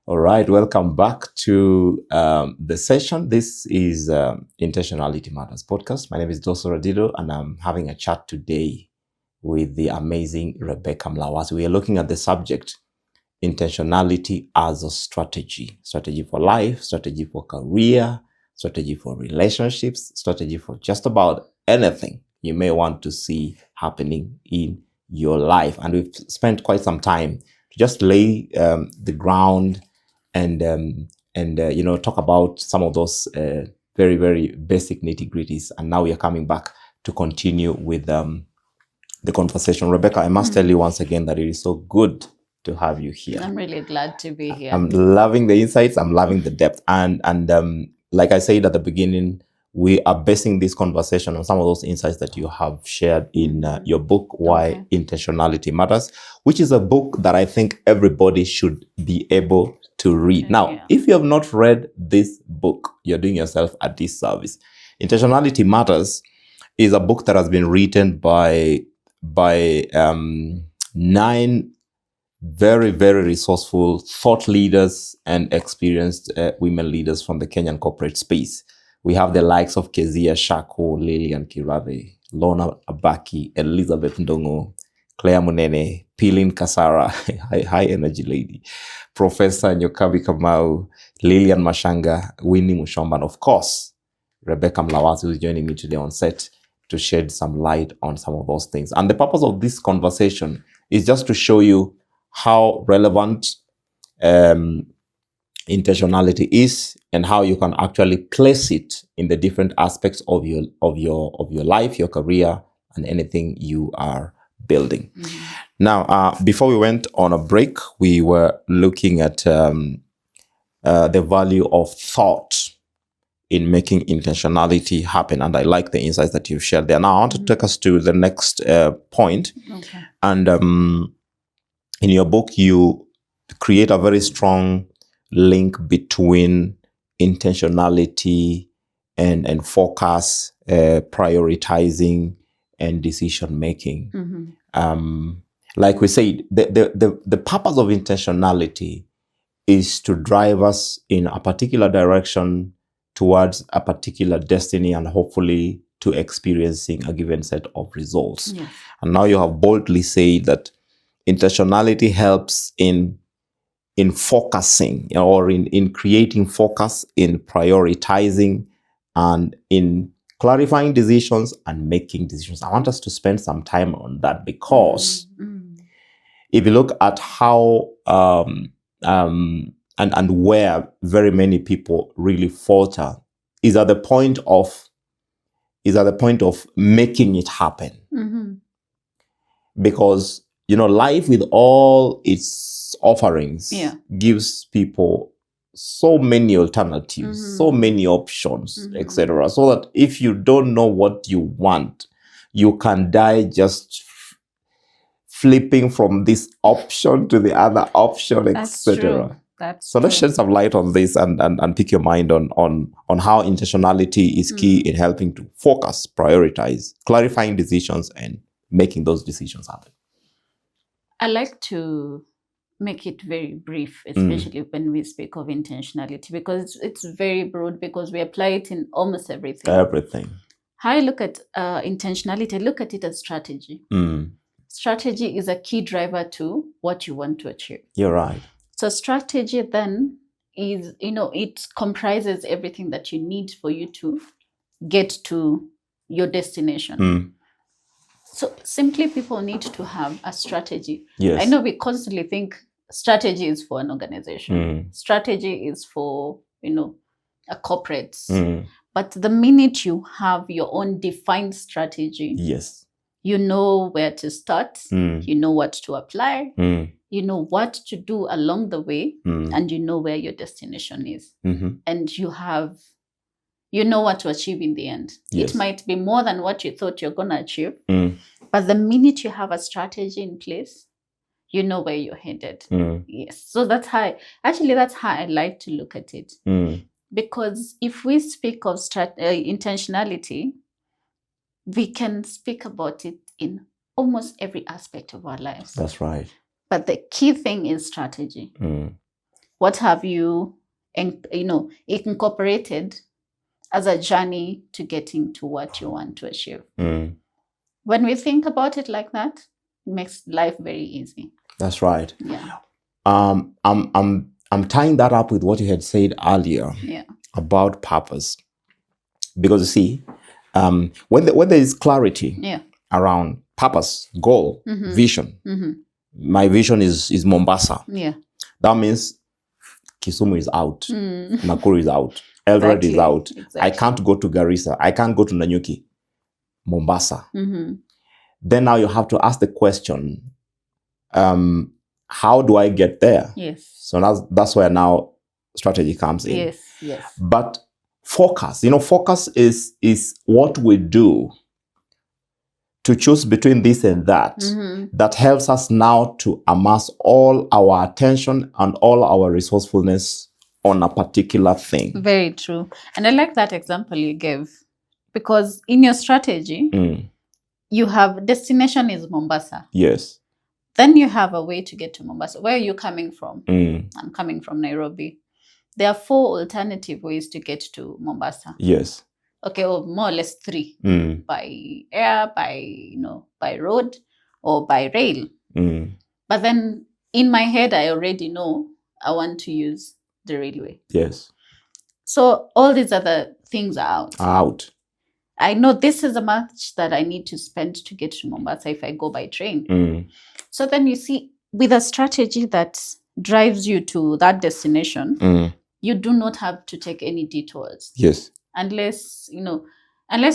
All right, welcome back to the session. This is Intentionality Matters podcast. My name is Dooso Radido, and I'm having a chat today with the amazing Rebecca Mlawasi. We are looking at the subject, intentionality as a strategy. Strategy for life, strategy for career, strategy for relationships, strategy for just about anything you may want to see happening in your life. And we've spent quite some time to just lay the ground and talk about some of those very, very basic nitty-gritties. And now we are coming back to continue with the conversation. Rebecca, I must tell you once again that it is so good to have you here. I'm really glad to be here. I'm loving the insights. I'm loving the depth. And like I said at the beginning, we are basing this conversation on some of those insights that you have shared in your book, Why Intentionality Matters, which is a book that I think everybody should be able to read. Now, if you have not read this book, you're doing yourself a disservice. Intentionality Matters is a book that has been written by 9 very, very resourceful thought leaders and experienced women leaders from the Kenyan corporate space. We have the likes of Kezia Shako, Lillian Kirave, Lorna Abaki, Elizabeth Ndongo, Claire Munene, Pilin Kasara, high energy lady, Professor Nyokabi Kamau, Lillian Mashanga, Winnie Mushomba, and of course, Rebecca Mlawasi, who is joining me today on set to shed some light on some of those things. And the purpose of this conversation is just to show you how relevant intentionality is and how you can actually place it in the different aspects of your life, your career, and anything you are building. Now, before we went on a break, we were looking at the value of thought in making intentionality happen. And I like the insights that you've shared there. Now, I want to take us to the next point. Okay. And in your book, you create a very strong link between intentionality and focus, prioritizing, and decision making. Like we said, the purpose of intentionality is to drive us in a particular direction towards a particular destiny and hopefully to experiencing a given set of results. Yes. And now you have boldly said that intentionality helps in focusing, or in creating focus, in prioritizing, and in clarifying decisions and making decisions. I want us to spend some time on that because if you look at how and where very many people really falter is at the point of making it happen. Because life with all its offerings gives people so many alternatives, so many options, etc. So that if you don't know what you want, you can die just flipping from this option to the other option, etc. So let's shed some light on this and pick your mind on how intentionality is key in helping to focus, prioritize, clarifying decisions, and making those decisions happen. I like to make it very brief, especially when we speak of intentionality, because it's very broad, because we apply it in almost everything. How I look at intentionality, I look at it as strategy. Strategy is a key driver to what you want to achieve. You're right. So strategy then is, it comprises everything that you need for you to get to your destination. So simply people need to have a strategy. Yes. I know we constantly think strategy is for an organization. Strategy is for, a corporate. But the minute you have your own defined strategy, yes, you know where to start, you know what to apply, you know what to do along the way, and you know where your destination is. And you know what to achieve in the end. Yes. It might be more than what you thought you're going to achieve. But the minute you have a strategy in place, you know where you're headed. Yes. So that's how I like to look at it. Because if we speak of intentionality, we can speak about it in almost every aspect of our lives. That's right. But the key thing is strategy. What have you, incorporated as a journey to getting to what you want to achieve? When we think about it like that, it makes life very easy. That's right. Yeah. I'm tying that up with what you had said earlier about purpose, because you see, when there is clarity around purpose, goal, vision. My vision is Mombasa. Yeah. That means Kisumu is out, Nakuru is out, Eldoret is out. Exactly. I can't go to Garissa. I can't go to Nanyuki. Mombasa. Then now you have to ask the question, how do I get there? Yes. So that's where now strategy comes in. Yes, yes. But focus, focus is what we do to choose between this and that, that helps us now to amass all our attention and all our resourcefulness on a particular thing. Very true. And I like that example you gave, because in your strategy, you have destination is Mombasa. Yes. Then you have a way to get to Mombasa. Where are you coming from? I'm coming from Nairobi. There are 4 alternative ways to get to Mombasa. Yes. Okay, or more or less 3. By air, by road, or by rail. But then in my head, I already know I want to use the railway. Yes. So all these other things are out. I know this is the much that I need to spend to get to Mombasa if I go by train. So then you see, with a strategy that drives you to that destination, you do not have to take any detours. Yes. Unless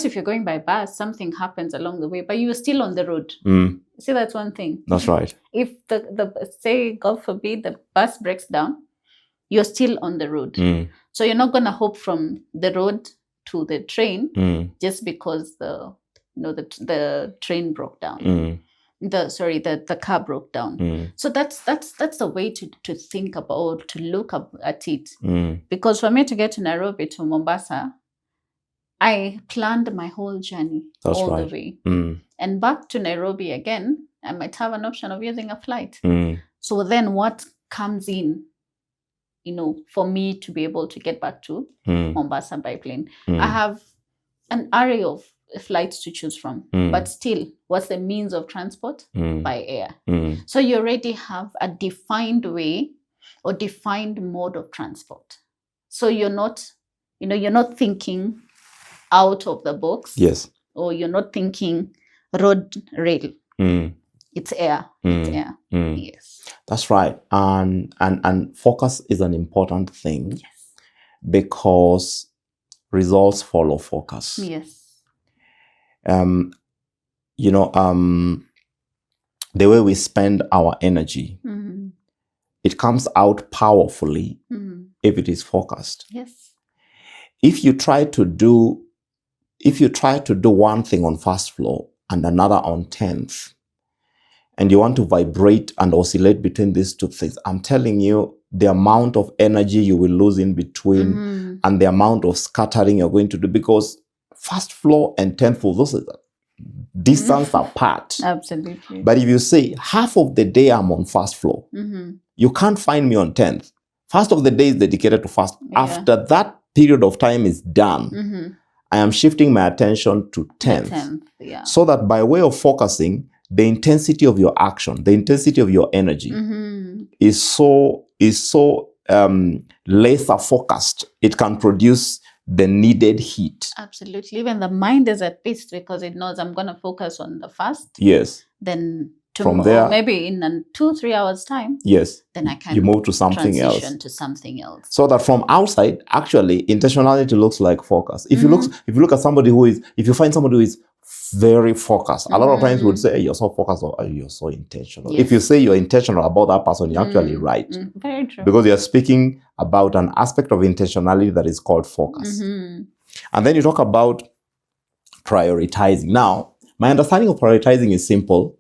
if you're going by bus, something happens along the way, but you're still on the road. See, that's one thing. That's right. If the say, God forbid, the bus breaks down, you're still on the road. So you're not going to hop from the road to the train just because the train broke down. The car broke down. So that's the way to think about, to look at it. Because for me to get to Nairobi to Mombasa, I planned my whole journey the way. And back to Nairobi again, I might have an option of using a flight. So then what comes in, for me to be able to get back to Mombasa by plane? I have an array of flights to choose from, but still, what's the means of transport? By air. So you already have a defined way or defined mode of transport. So you're not thinking out of the box. Yes. Or you're not thinking road, rail. It's air. It's air. Yes. That's right. And focus is an important thing. Yes. Because results follow focus. Yes. The way we spend our energy, it comes out powerfully if it is focused. Yes. If you try to do one thing on first floor and another on 10th, and you want to vibrate and oscillate between these two things, I'm telling you, the amount of energy you will lose in between and the amount of scattering you're going to do, because first floor and 10th floor, those are distance apart. Absolutely. But if you say half of the day I'm on first floor, you can't find me on 10th. First of the day is dedicated to first. Yeah. After that period of time is done, I am shifting my attention to 10th. Yeah. So that by way of focusing, the intensity of your action, the intensity of your energy is so laser focused. It can produce the needed heat. Absolutely. Even the mind is at peace because it knows I'm going to focus on the first. Yes. Then from there, maybe in 2-3 hours time. Yes. Then I can you move to something else. Transition to something else. So that from outside, actually, intentionality looks like focus. If you look at somebody if you find somebody who is very focused, a lot of times we would say, hey, you're so focused, or you're so intentional. Yes. If you say you're intentional about that person, you're actually right. Very true. Because you're speaking about an aspect of intentionality that is called focus. And then you talk about prioritizing. Now, my understanding of prioritizing is simple.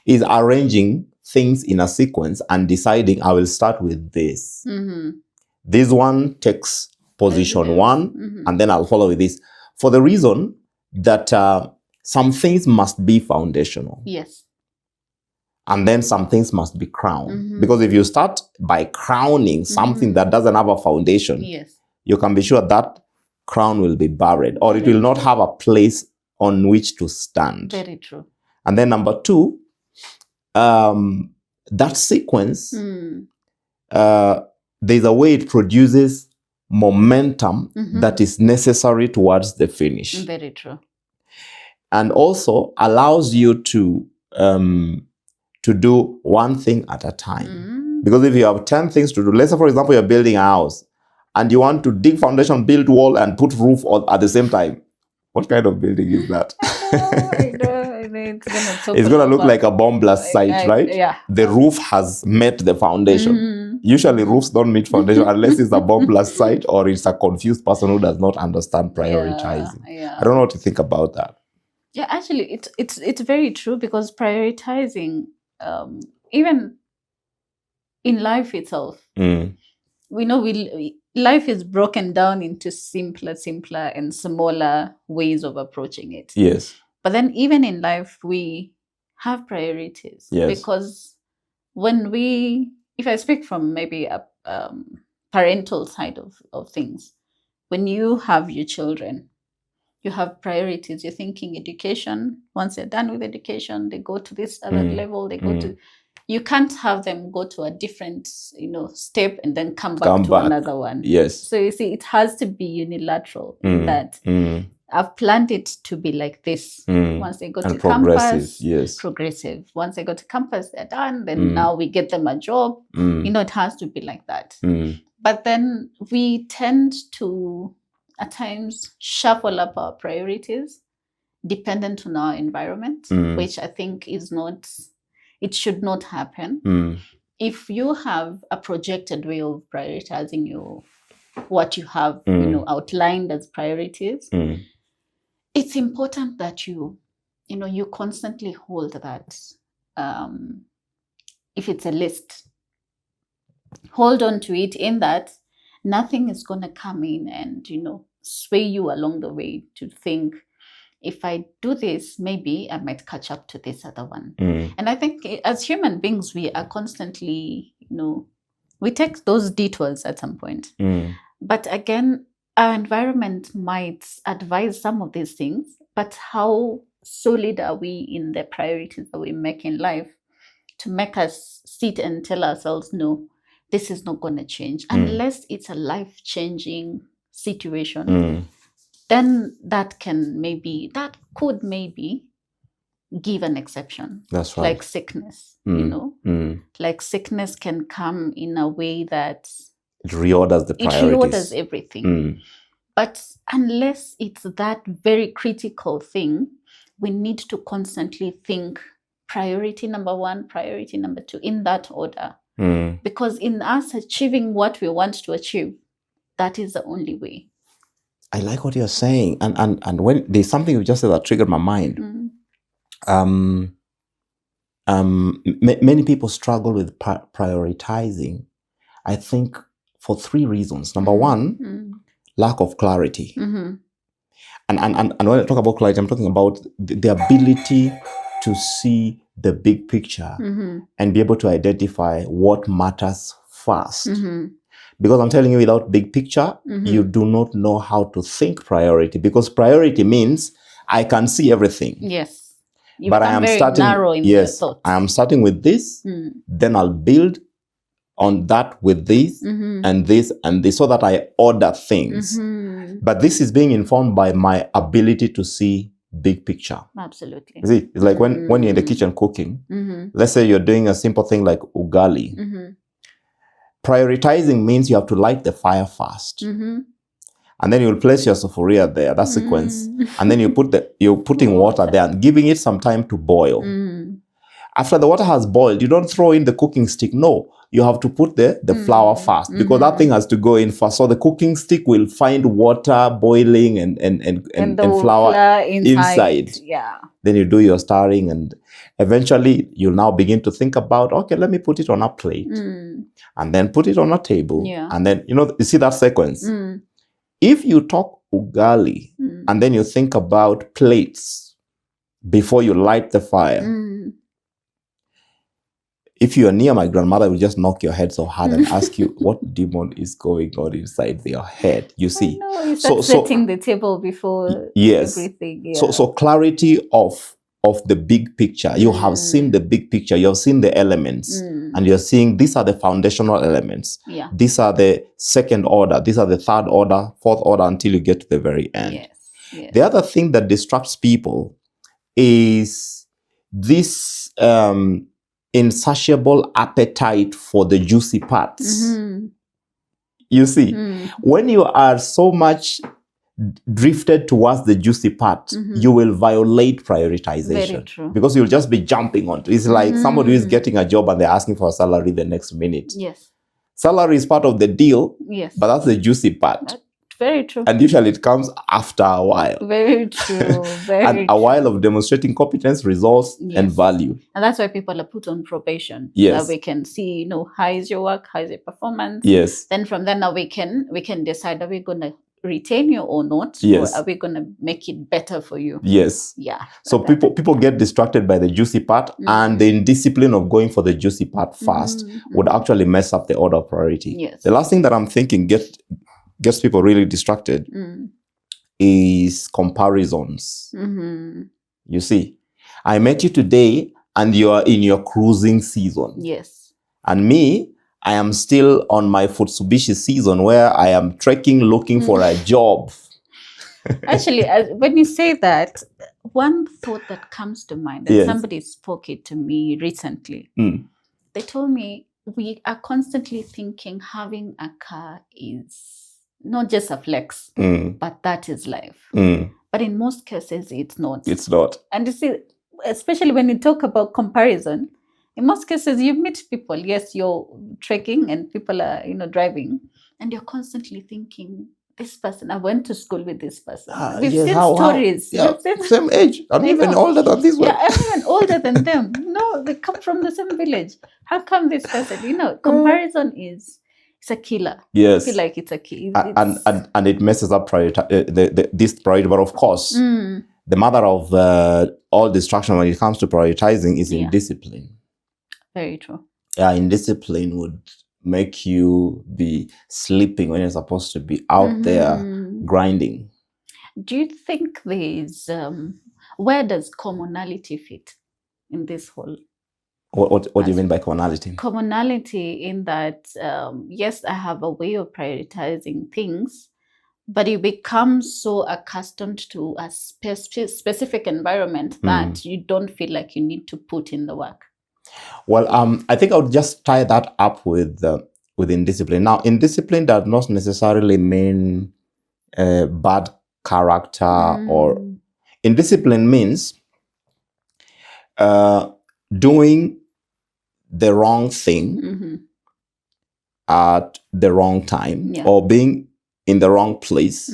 Is arranging things in a sequence and deciding I will start with this. This one takes position 1, and then I'll follow with this. For the reason that some things must be foundational. Yes. And then some things must be crowned. Because if you start by crowning something that doesn't have a foundation, you can be sure that crown will be buried, or it will not have a place on which to stand. Very true. And then number two, that sequence, there's a way it produces momentum that is necessary towards the finish. Very true. And also allows you to do one thing at a time. Because if you have 10 things to do, let's say, for example, you're building a house and you want to dig foundation, build wall, and put roof on at the same time. What kind of building is that? I know. It's going to look like a bomb blast site, right? Yeah. The roof has met the foundation. Usually roofs don't meet foundation unless it's a bomb blast site or it's a confused person who does not understand prioritizing. I don't know what to think about that. Yeah, actually, it's very true, because prioritizing, even in life itself, we know life is broken down into simpler and smaller ways of approaching it. Yes. But then even in life, we have priorities. Yes. Because if I speak from maybe a parental side of things, when you have your children, you have priorities. You're thinking education. Once they're done with education, they go to this other level. They go to. You can't have them go to a different, step and then come back to another one. Yes. So you see, it has to be unilateral. In that I've planned it to be like this. Once they go to campus, progressive. Once they go to campus, they're done. Then now we get them a job. It has to be like that. But then we tend to, at times, shuffle up our priorities dependent on our environment, which I think it should not happen. If you have a projected way of prioritizing what you have outlined as priorities, it's important that you constantly hold that. If it's a list, hold on to it, in that nothing is going to come in and sway you along the way to think, if I do this, maybe I might catch up to this other one. And I think as human beings, we are constantly, we take those detours at some point. But again, our environment might advise some of these things, but how solid are we in the priorities that we make in life to make us sit and tell ourselves, no, this is not going to change, unless it's a life-changing situation. Then that could maybe give an exception. That's right. Like sickness, like sickness can come in a way that it reorders the priorities. It reorders everything. But unless it's that very critical thing, we need to constantly think priority number one, priority number two, in that order. Because in us achieving what we want to achieve, that is the only way. I like what you're saying. And when there's something you just said that triggered my mind. Many people struggle with prioritizing, I think, for three reasons. Number one, lack of clarity. And when I talk about clarity, I'm talking about the ability to see the big picture and be able to identify what matters first. Because I'm telling you, without big picture, you do not know how to think priority. Because priority means I can see everything. Yes. But I am starting narrow in your thoughts. I am starting with this, then I'll build on that with this and this and this, so that I order things. But this is being informed by my ability to see big picture. Absolutely. See, it's like when you're in the kitchen cooking, let's say you're doing a simple thing like ugali. Prioritizing means you have to light the fire first. And then you'll place your sufuria there, that sequence. And then you're putting water there and giving it some time to boil. After the water has boiled, you don't throw in the cooking stick. No, you have to put the flour first, because that thing has to go in first. So the cooking stick will find water boiling and flour inside. Yeah. Then you do your stirring, and eventually you'll now begin to think about, okay, let me put it on a plate and then put it on a table. Yeah. And then, you see that sequence. If you talk ugali and then you think about plates before you light the fire, if you are near my grandmother, I will just knock your head so hard and ask you what demon is going on inside your head. You see, you start setting the table before everything. Yeah. So clarity of the big picture. You have seen the big picture. You have seen the elements, and you're seeing these are the foundational elements. Yeah. These are the second order. These are the third order, fourth order, until you get to the very end. Yes. Yes. The other thing that distracts people is this insatiable appetite for the juicy parts. You see, when you are so much drifted towards the juicy part, you will violate prioritization. Very true. Because you'll just be jumping onto it. It's like somebody who is getting a job and they're asking for a salary the next minute. Yes. Salary is part of the deal, yes, but that's the juicy part. Very true. And usually it comes after a while. Very true. Very a while of demonstrating competence, results, and value. And that's why people are put on probation. Yes. That we can see, how is your work, how is your performance. Yes. Then from there now we can decide, are we going to retain you or not? Yes. Or are we going to make it better for you? Yes. Yeah. So people get distracted by the juicy part, and the indiscipline of going for the juicy part first would actually mess up the order of priority. Yes. The last thing that I'm thinking gets people really distracted is comparisons. You see, I met you today and you are in your cruising season. Yes. And me, I am still on my Futsubishi season where I am trekking looking for a job. Actually, when you say that, one thought that comes to mind, and somebody spoke it to me recently. They told me we are constantly thinking having a car is not just a flex, but that is life. But in most cases, it's not. It's not. And you see, especially when you talk about comparison, in most cases, you meet people. Yes, you're trekking and people are, driving. And you're constantly thinking, this person, I went to school with this person. We've seen stories. Same age. I'm even older than this one. Yeah, I'm even older than them. No, they come from the same village. How come this person? Comparison is... It's a killer. Yes. I feel like it's a killer. And it messes up this priority. But of course, the mother of all distraction when it comes to prioritizing is indiscipline. Very true. Yeah, indiscipline would make you be sleeping when you're supposed to be out there grinding. Do you think there is... where does commonality fit in this whole... What do you mean by commonality? Commonality in that, yes, I have a way of prioritizing things, but you become so accustomed to a specific environment that you don't feel like you need to put in the work. Well, I think I would just tie that up with indiscipline. Now, indiscipline does not necessarily mean bad character, or indiscipline means doing the wrong thing at the wrong time, or being in the wrong place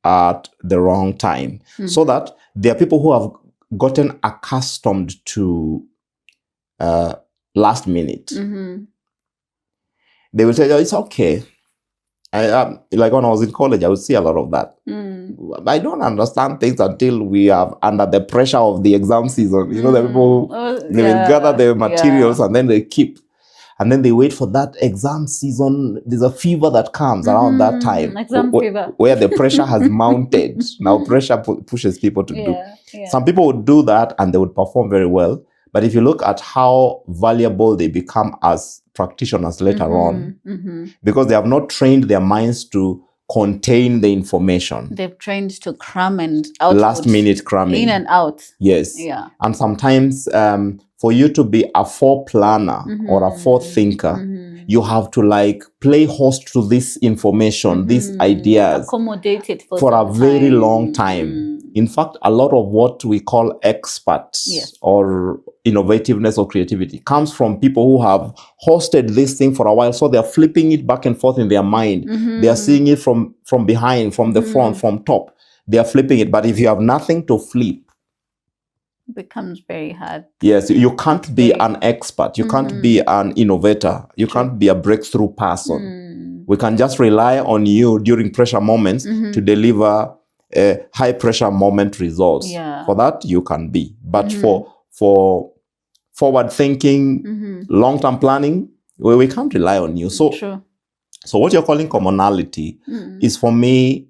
at the wrong time. So that there are people who have gotten accustomed to last minute. They will say, oh, it's okay. Like when I was in college, I would see a lot of that. I don't understand things until we are under the pressure of the exam season. The people, they will gather the materials and then they keep. And then they wait for that exam season. There's a fever that comes around that time. Exam fever. Where the pressure has mounted. Now pressure pushes people to do. Some people would do that and they would perform very well. But if you look at how valuable they become as practitioners later on, because they have not trained their minds to contain the information. They've trained to cram and out. Last minute cramming. In and out. Yes. Yeah. And sometimes for you to be a foreplanner or a forethinker, you have to play host to this information, these ideas. Accommodate it for a very long time. In fact, a lot of what we call experts or innovativeness or creativity comes from people who have hosted this thing for a while. So they're flipping it back and forth in their mind. They are seeing it from behind, from the front, from top. They are flipping it. But if you have nothing to flip, it becomes very hard. Yes, you can't be an expert. You can't be an innovator. You can't be a breakthrough person. We can just rely on you during pressure moments to deliver high pressure moment results. For that, you can be. But for forward thinking, long-term planning, we can't rely on you. So, so what you're calling commonality is for me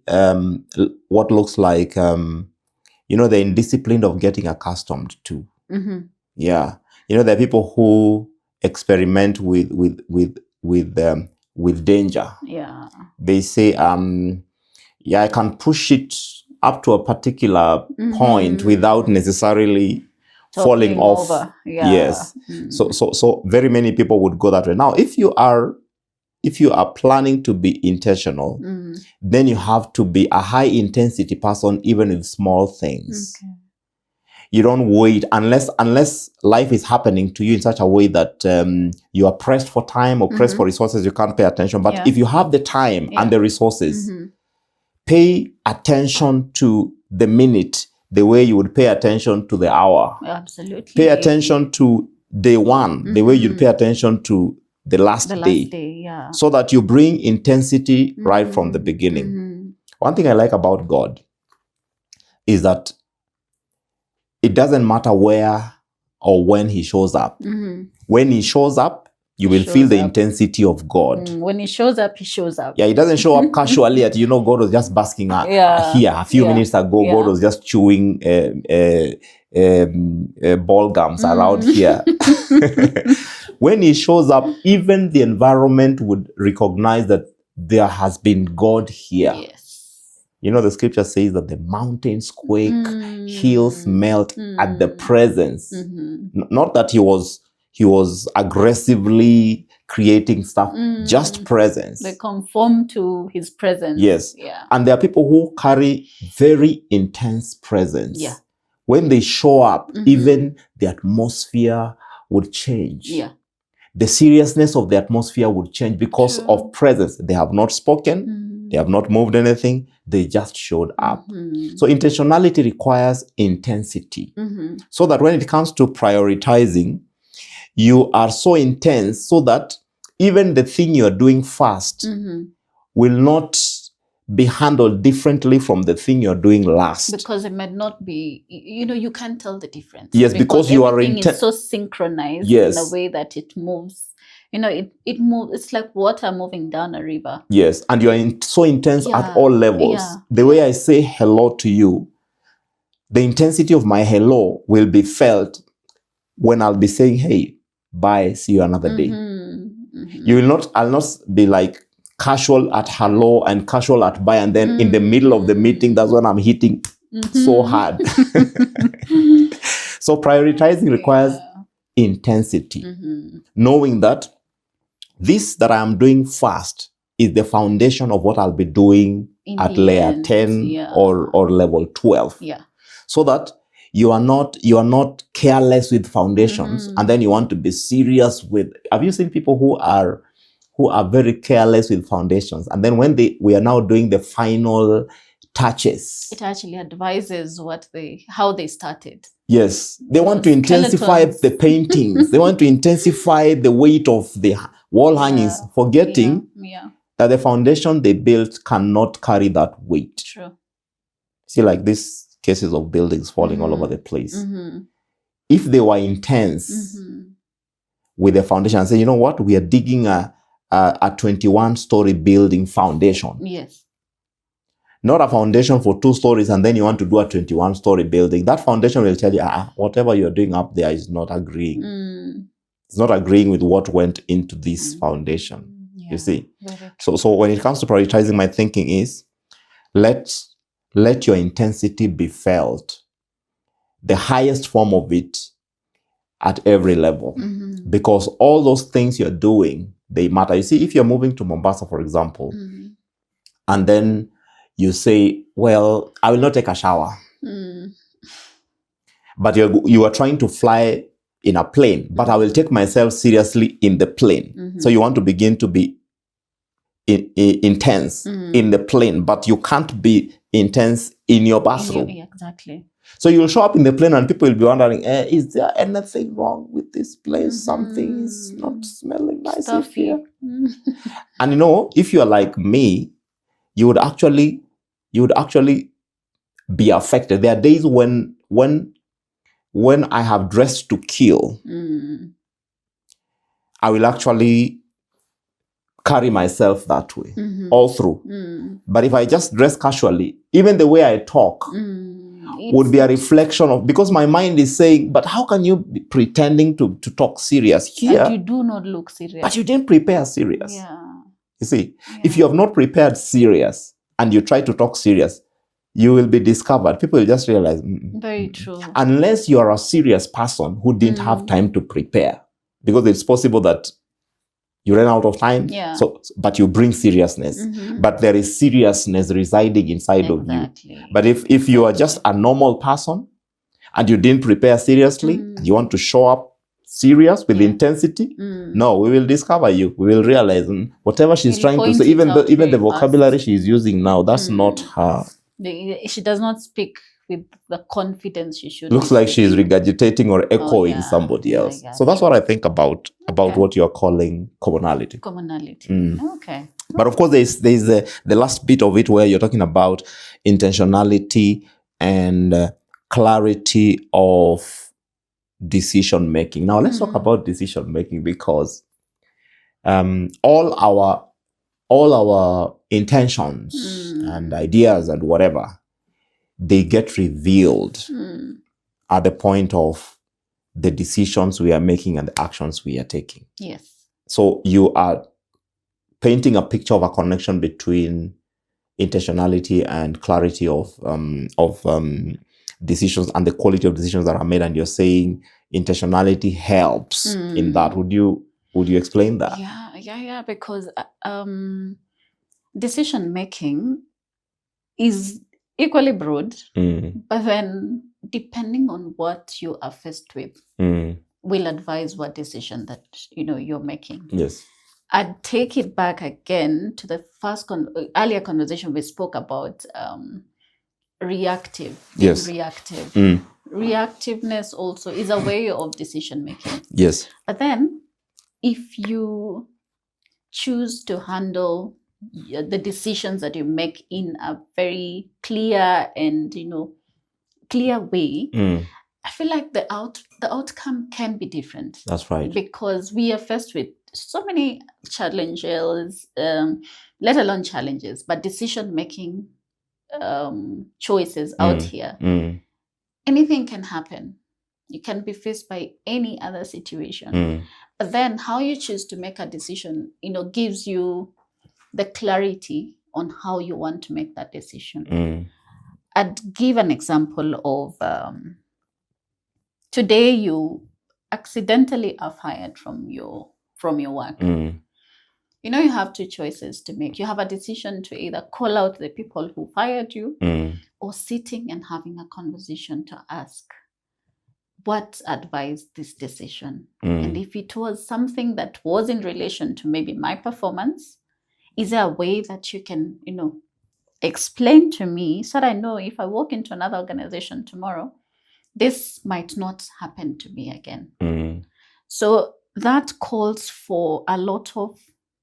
what looks like, you know, the indiscipline of getting accustomed to. Yeah. You know, there are people who experiment with danger. Yeah. They say, yeah, I can push it up to a particular point without necessarily falling off. Yeah. Yes. So very many people would go that way. Now, if you are planning to be intentional, then you have to be a high intensity person, even in small things. Okay. You don't wait unless life is happening to you in such a way that you are pressed for time or pressed for resources, you can't pay attention. But if you have the time and the resources, pay attention to the minute the way you would pay attention to the hour. Absolutely. Pay attention to day one the way you'd pay attention to the last day. Yeah. So that you bring intensity right from the beginning. One thing I like about God is that it doesn't matter where or when he shows up. When he shows up, you will feel the intensity of God. When he shows up, he shows up. Yeah, he doesn't show up casually at, you know, God was just basking here a few minutes ago. God was just chewing ball gums around here. When he shows up, even the environment would recognize that there has been God here. Yes. You know, the scripture says that the mountains quake, hills melt at the presence. Not that he was aggressively creating stuff, just presence. They conform to his presence. Yes. Yeah. And there are people who carry very intense presence. Yeah. When they show up, even the atmosphere would change. Yeah. The seriousness of the atmosphere would change because of presence. They have not spoken. They have not moved anything. They just showed up. So intentionality requires intensity. So that when it comes to prioritizing, you are so intense so that even the thing you are doing first will not be handled differently from the thing you're doing last. Because it might not be, you know, you can't tell the difference. Yes, because you are everything is so synchronized in a way that it moves. You know, it moves. It's like water moving down a river. Yes, and you are so intense at all levels. Yeah. The way I say hello to you, the intensity of my hello will be felt when I'll be saying, hey, bye, see you another day. I'll not be like casual at hello and casual at bye, and then in the middle of the meeting, that's when I'm hitting so hard. So prioritizing requires intensity. Knowing that this that I am doing fast is the foundation of what I'll be doing at layer 10 or level 12. Yeah. So that you are not careless with foundations, and then you want to be serious with. Have you seen people who are very careless with foundations, and then when we are now doing the final touches, it actually advises how they started. Yes, they want to intensify the paintings. They want to intensify the weight of the wall hangings, forgetting that the foundation they built cannot carry that weight. True. See, like these cases of buildings falling all over the place. If they were intense with the foundation and say, you know what, we are digging a 21-story building foundation. Yes. Not a foundation for 2 stories and then you want to do a 21-story building. That foundation will tell you, whatever you're doing up there is not agreeing. It's not agreeing with what went into this foundation. Yeah. You see? So when it comes to prioritizing, my thinking is, let your intensity be felt. The highest form of it at every level. Because all those things you're doing, they matter. You see, if you're moving to Mombasa, for example, and then you say, well, I will not take a shower. But you are trying to fly in a plane, but I will take myself seriously in the plane. So you want to begin to be intense in the plane, but you can't be intense in your bathroom. Yeah, exactly. So you'll show up in the plane and people will be wondering, is there anything wrong with this place? Something is not smelling nice here. And you know, if you're like me, you would actually be affected. There are days when when I have dressed to kill, I will actually carry myself that way all through. But if I just dress casually, even the way I talk would be a reflection of, because my mind is saying, but how can you be pretending to talk serious here? And you do not look serious. But you didn't prepare serious. Yeah. You see, if you have not prepared serious and you try to talk serious, you will be discovered. People will just realize. Very true. Unless you are a serious person who didn't have time to prepare, because it's possible that you ran out of time. Yeah. So, but you bring seriousness. But there is seriousness residing inside of you. But if you are just a normal person and you didn't prepare seriously, and you want to show up serious with intensity, no, we will discover you. We will realize whatever she's trying to say, even the vocabulary she is using now, that's not her. She does not speak with the confidence she should. Looks like she is regurgitating or echoing somebody else. So that's what I think about what you're calling commonality. Okay. But of course, there's the last bit of it where you're talking about intentionality and clarity of decision making. Now let's talk about decision making, because all our intentions and ideas and whatever, they get revealed at the point of the decisions we are making and the actions we are taking. Yes. So you are painting a picture of a connection between intentionality and clarity of decisions and the quality of decisions that are made, and you're saying intentionality helps in that. Would you explain that? Yeah, because decision making is equally broad, but then depending on what you are faced with, will advise what decision that you're making. Yes. I'd take it back again to the first earlier conversation we spoke about reactive. Yes. Reactive. Reactiveness also is a way of decision making. Yes. But then if you choose to handle the decisions that you make in a very clear and clear way, I feel like the outcome can be different. That's right. Because we are faced with so many challenges, let alone challenges, but decision making choices out here. Anything can happen. You can be faced by any other situation. But then how you choose to make a decision, gives you the clarity on how you want to make that decision. I'd give an example of today you accidentally are fired from your work. You have two choices to make. You have a decision to either call out the people who fired you or sitting and having a conversation to ask, what advised this decision? And if it was something that was in relation to maybe my performance, is there a way that you can, explain to me so that I know if I walk into another organization tomorrow, this might not happen to me again. So that calls for a lot of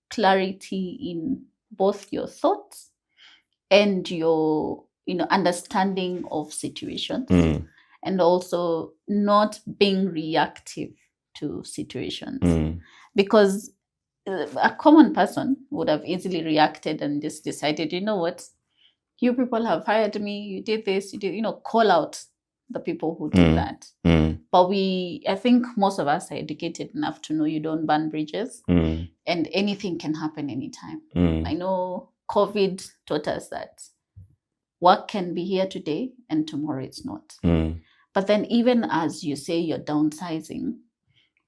clarity in both your thoughts and your understanding of situations, and also not being reactive to situations. Because a common person would have easily reacted and just decided, you know what, you people have hired me, you did this, you did, call out the people who did that. But I think most of us are educated enough to know you don't burn bridges, and anything can happen anytime. I know COVID taught us that work can be here today and tomorrow it's not. But then even as you say you're downsizing,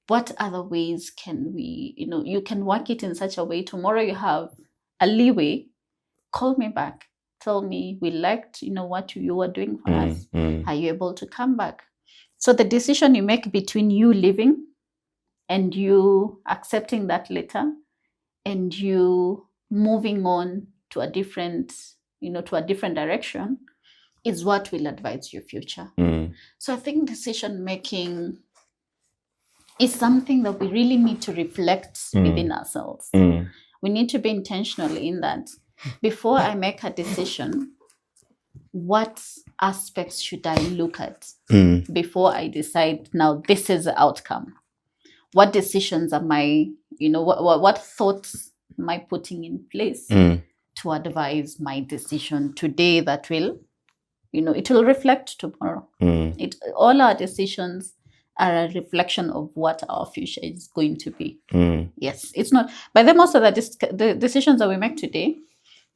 what other ways can we, you can work it in such a way tomorrow you have a leeway, call me back, tell me we liked, what you were doing for us. Are you able to come back? So the decision you make between you leaving and you accepting that letter and you moving on to a different, direction is what will advise your future. So I think decision making is something that we really need to reflect within ourselves. We need to be intentional in that. Before I make a decision, what aspects should I look at before I decide, now this is the outcome? What decisions am I, what thoughts am I putting in place to advise my decision today that will, it will reflect tomorrow. All our decisions are a reflection of what our future is going to be. Yes, it's not, but then most of the decisions that we make today,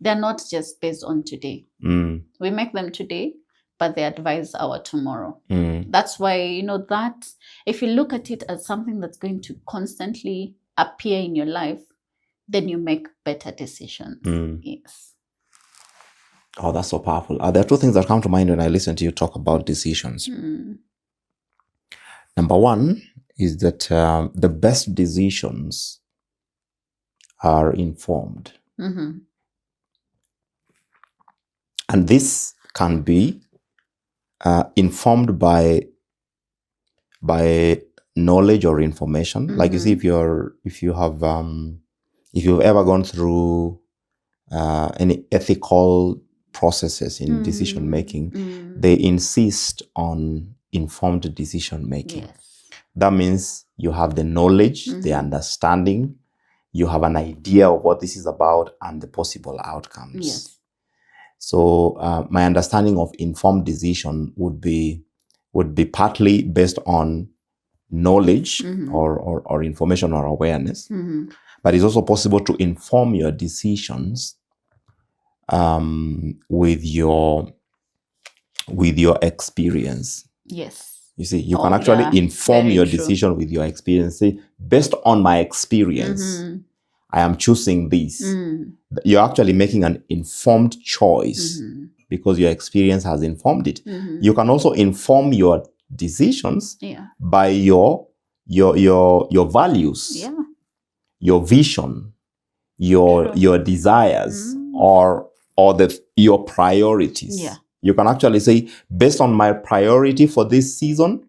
they're not just based on today. We make them today, but they advise our tomorrow. That's why, that if you look at it as something that's going to constantly appear in your life, then you make better decisions. Yes. Oh, that's so powerful. There are two things that come to mind when I listen to you talk about decisions. Number one is that the best decisions are informed. And this can be informed by knowledge or information. Like you see, if you've ever gone through any ethical processes in decision making, they insist on informed decision making. Yes. That means you have the knowledge, the understanding, you have an idea of what this is about and the possible outcomes. Yes. So my understanding of informed decision would be partly based on knowledge or information or awareness, but it's also possible to inform your decisions with your experience. Yes. You see, you can actually inform your decision with your experience. Say, based on my experience, I am choosing this. You're actually making an informed choice because your experience has informed it. You can also inform your decisions by your values, your vision, your desires, or your priorities. Yeah. You can actually say, based on my priority for this season,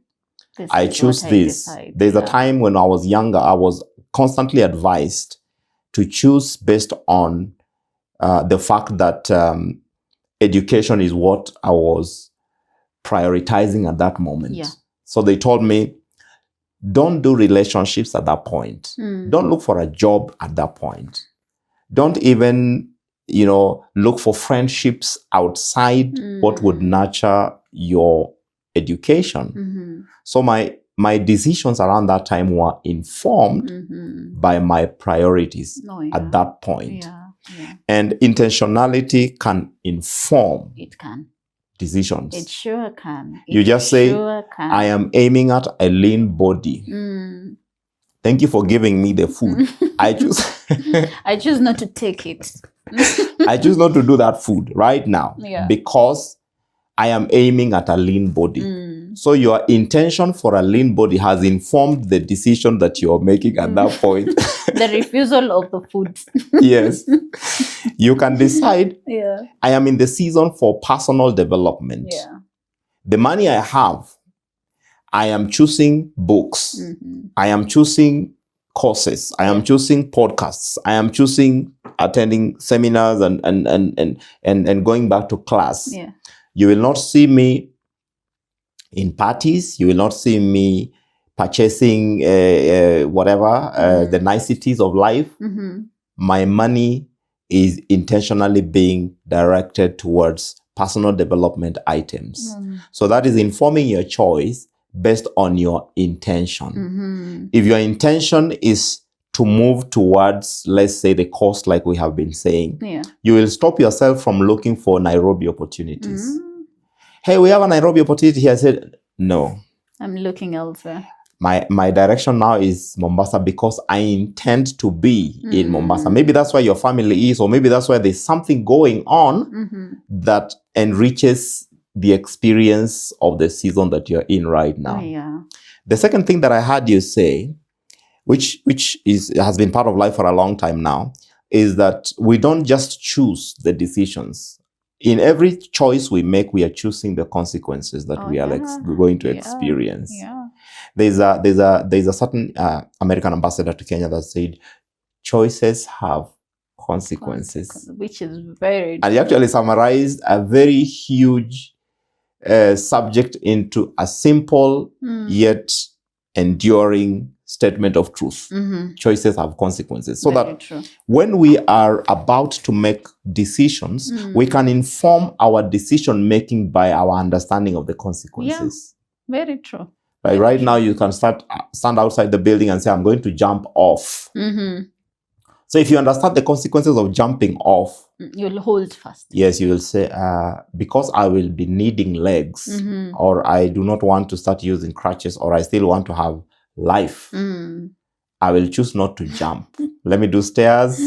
I choose this. There's a time when I was younger, I was constantly advised to choose based on the fact that education is what I was prioritizing at that moment. Yeah. So they told me, don't do relationships at that point. Don't look for a job at that point. Don't even, look for friendships outside what would nurture your education. So my decisions around that time were informed by my priorities at that point. And intentionality can inform decisions. It sure can. You just say, I am aiming at a lean body. Thank you for giving me the food. I choose not to take it. I choose not to do that food right now because I am aiming at a lean body. So your intention for a lean body has informed the decision that you're making at that point. The refusal of the food. Yes. You can decide, I am in the season for personal development. Yeah. The money I have, I am choosing books. I am choosing courses. I am choosing podcasts. I am choosing attending seminars and going back to class. Yeah. You will not see me in parties. You will not see me purchasing the niceties of life. My money is intentionally being directed towards personal development items. So that is informing your choice based on your intention. If your intention is to move towards, let's say, the coast, like we have been saying, you will stop yourself from looking for Nairobi opportunities. Hey, we have a Nairobi opportunity here. I said, no. I'm looking elsewhere. My direction now is Mombasa because I intend to be in Mombasa. Maybe that's where your family is, or maybe that's where there's something going on that enriches the experience of the season that you're in right now. The second thing that I heard you say, which has been part of life for a long time now, is that we don't just choose the decisions. In every choice we make, we are choosing the consequences that we are going to experience. There's a certain American ambassador to Kenya that said, choices have consequences. Which is very true. And you actually summarized a very huge subject into a simple yet enduring statement of truth. Choices have consequences. So Very that true. when we are about to make decisions, we can inform our decision making by our understanding of the consequences. Yeah, very true. Like right now, you can stand outside the building and say, I'm going to jump off. So if you understand the consequences of jumping off, you'll hold fast. Yes, you will say, because I will be needing legs, or I do not want to start using crutches, or I still want to have life, I will choose not to jump. Let me do stairs,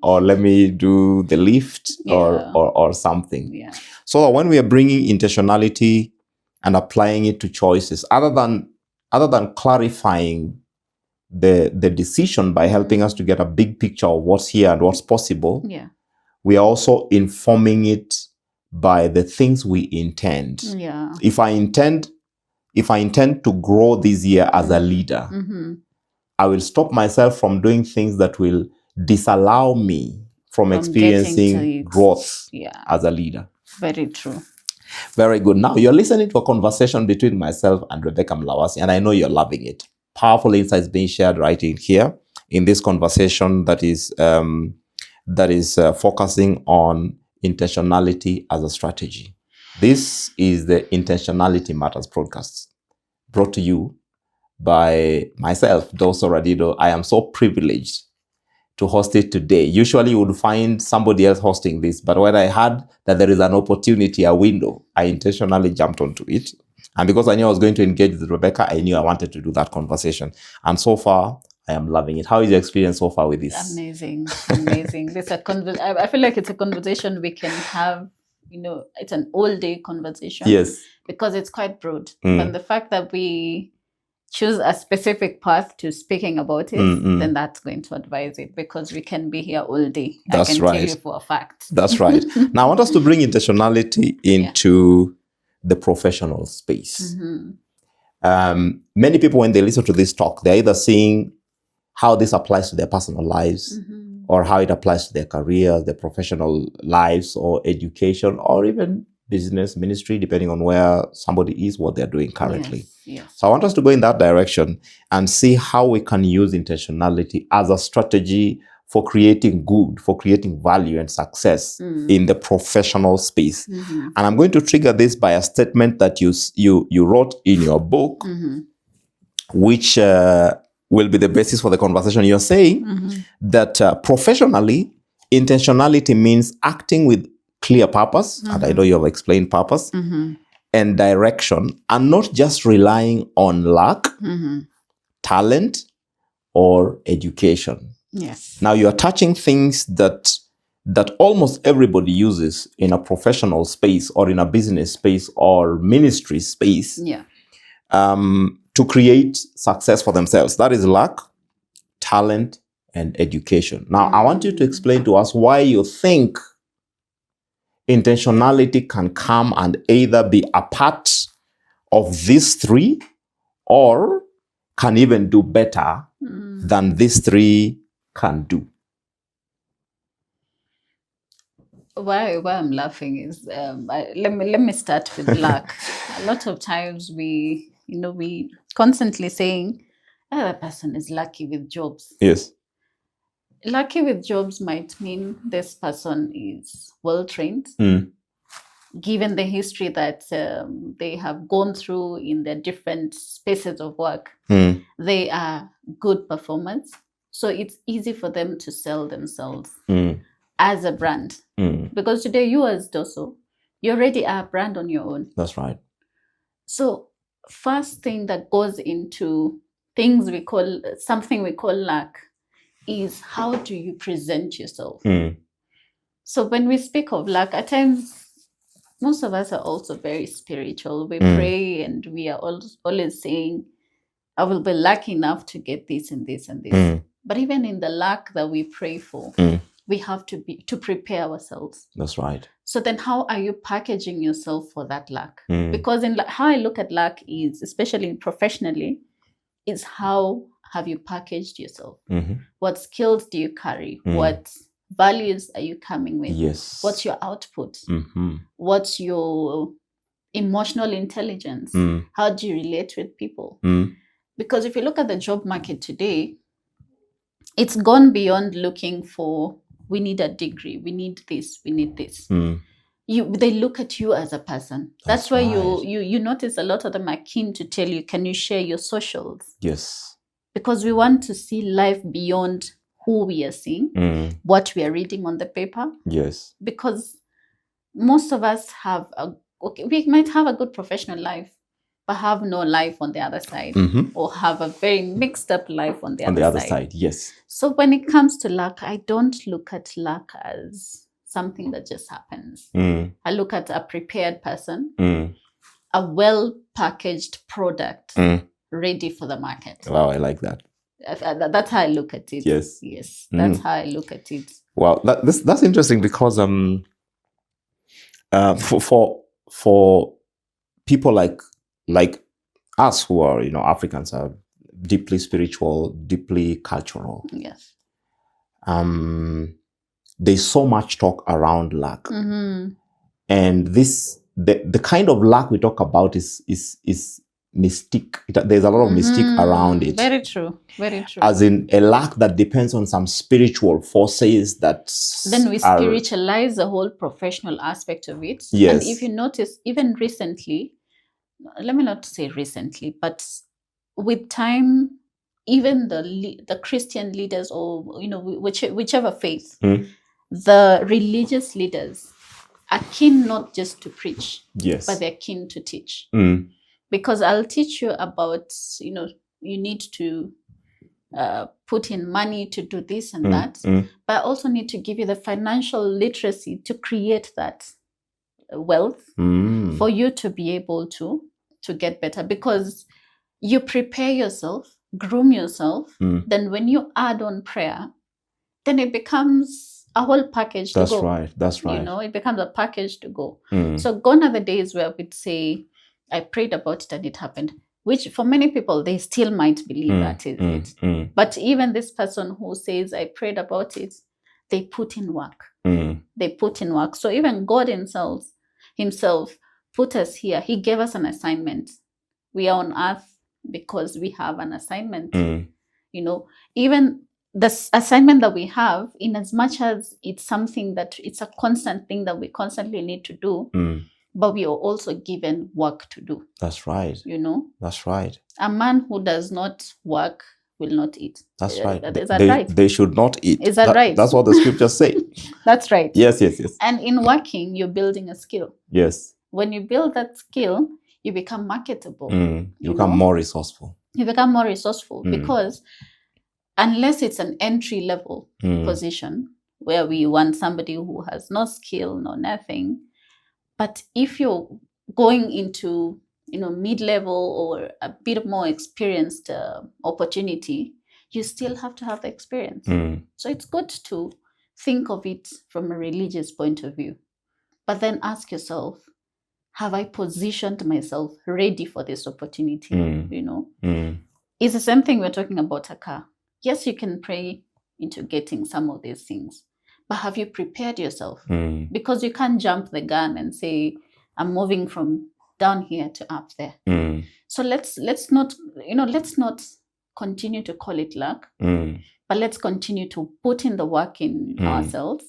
or let me do the lift, or something. Yeah. So when we are bringing intentionality and applying it to choices, other than clarifying the decision by helping us to get a big picture of what's here and what's possible, we are also informing it by the things we intend. Yeah. If I intend to grow this year as a leader, I will stop myself from doing things that will disallow me from experiencing growth as a leader. Very true. Very good. Now you're listening to a conversation between myself and Rebecca Mlawasi, and I know you're loving it. Powerful insights being shared right in here in this conversation that is focusing on intentionality as a strategy. This is the Intentionality Matters podcast, brought to you by myself, Dooso Radido. I am so privileged to host it today. Usually you would find somebody else hosting this, but when I heard that there is an opportunity, a window, I intentionally jumped onto it. And because I knew I was going to engage with Rebecca, I knew I wanted to do that conversation. And so far, I am loving it. How is your experience so far with this? Amazing, amazing. I feel like it's a conversation we can have. It's an all-day conversation. Yes, because it's quite broad. And the fact that we choose a specific path to speaking about it, then that's going to advise it, because we can be here all day. That's I can right. tell you for a fact. That's right. Now I want us to bring intentionality into the professional space. Many people, when they listen to this talk, they're either seeing how this applies to their personal lives, or how it applies to their careers, their professional lives, or education, or even business, ministry, depending on where somebody is, what they're doing currently. Yes. So I want us to go in that direction and see how we can use intentionality as a strategy for creating good, for creating value and success in the professional space. And I'm going to trigger this by a statement that you wrote in your book, which will be the basis for the conversation. You're saying that professionally, intentionality means acting with clear purpose, and I know you have explained purpose, and direction, and not just relying on luck, talent, or education. Yes. Now you're touching things that almost everybody uses in a professional space, or in a business space, or ministry space, to create success for themselves. That is luck, talent, and education. Now I want you to explain to us why you think intentionality can come and either be a part of these three, or can even do better than these three can do. Why I'm laughing is let me start with luck. A lot of times we constantly saying, that person is lucky with jobs. Yes. Lucky with jobs might mean this person is well trained, given the history that they have gone through in their different spaces of work. They are good performers, so it's easy for them to sell themselves as a brand. Because today, you as Dooso, you already are a brand on your own. That's right. So first thing that goes into something we call luck is, how do you present yourself? So when we speak of luck, at times, most of us are also very spiritual. We pray, and we are always saying, I will be lucky enough to get this and this and this. But even in the luck that we pray for, we have to prepare ourselves. That's right. So then how are you packaging yourself for that luck? Because how I look at luck is, especially professionally, is how have you packaged yourself? What skills do you carry? What values are you coming with? Yes. What's your output? What's your emotional intelligence? How do you relate with people? Because if you look at the job market today, it's gone beyond looking for, we need a degree, we need this, we need this. They look at you as a person. That's why right. you notice a lot of them are keen to tell you, can you share your socials? Yes. Because we want to see life beyond who we are seeing, what we are reading on the paper. Yes. Because most of us have we might have a good professional life, but have no life on the other side, or have a very mixed up life on the other side. Yes. So when it comes to luck, I don't look at luck as something that just happens. I look at a prepared person, a well-packaged product ready for the market. Wow, I like that. That's how I look at it. Yes, that's how I look at it. Wow, that's interesting, because for people like us who are, Africans, are deeply spiritual, deeply cultural. Yes. There's so much talk around luck, and the kind of luck we talk about is mystique. There's a lot of mystique around it. Very true. Very true. As in a luck that depends on some spiritual forces that then we spiritualize the whole professional aspect of it. Yes. And if you notice, even recently, let me not say recently, but with time, even the Christian leaders, or whichever faith, the religious leaders are keen not just to preach, but they're keen to teach. Because I'll teach you about, you need to put in money to do this and that, but I also need to give you the financial literacy to create that wealth for you to be able to get better. Because you prepare yourself, groom yourself, then when you add on prayer, then it becomes a whole package to go. That's right. It becomes a package to go. So gone are the days where we'd say, I prayed about it and it happened, which for many people, they still might believe that is it. But even this person who says, I prayed about it, they put in work. They put in work. So even God himself put us here. He gave us an assignment. We are on earth because we have an assignment. Even the assignment that we have, in as much as it's something that it's a constant thing that we constantly need to do, but we are also given work to do. That's right. That's right. A man who does not work will not eat. That's right. Is that right? They should not eat. Is that right? That's what the scriptures say. That's right. Yes. And in working, you're building a skill. Yes. When you build that skill, you become marketable. You become more resourceful. You become more resourceful because unless it's an entry level position where we want somebody who has no skill, no nothing. But if you're going into, mid-level or a bit more experienced opportunity, you still have to have the experience. So it's good to think of it from a religious point of view. But then ask yourself, have I positioned myself ready for this opportunity? It's the same thing we're talking about a car. Yes, you can pray into getting some of these things. But have you prepared yourself? Because you can't jump the gun and say, I'm moving from down here to up there. So let's not continue to call it luck, but let's continue to put in the work in ourselves,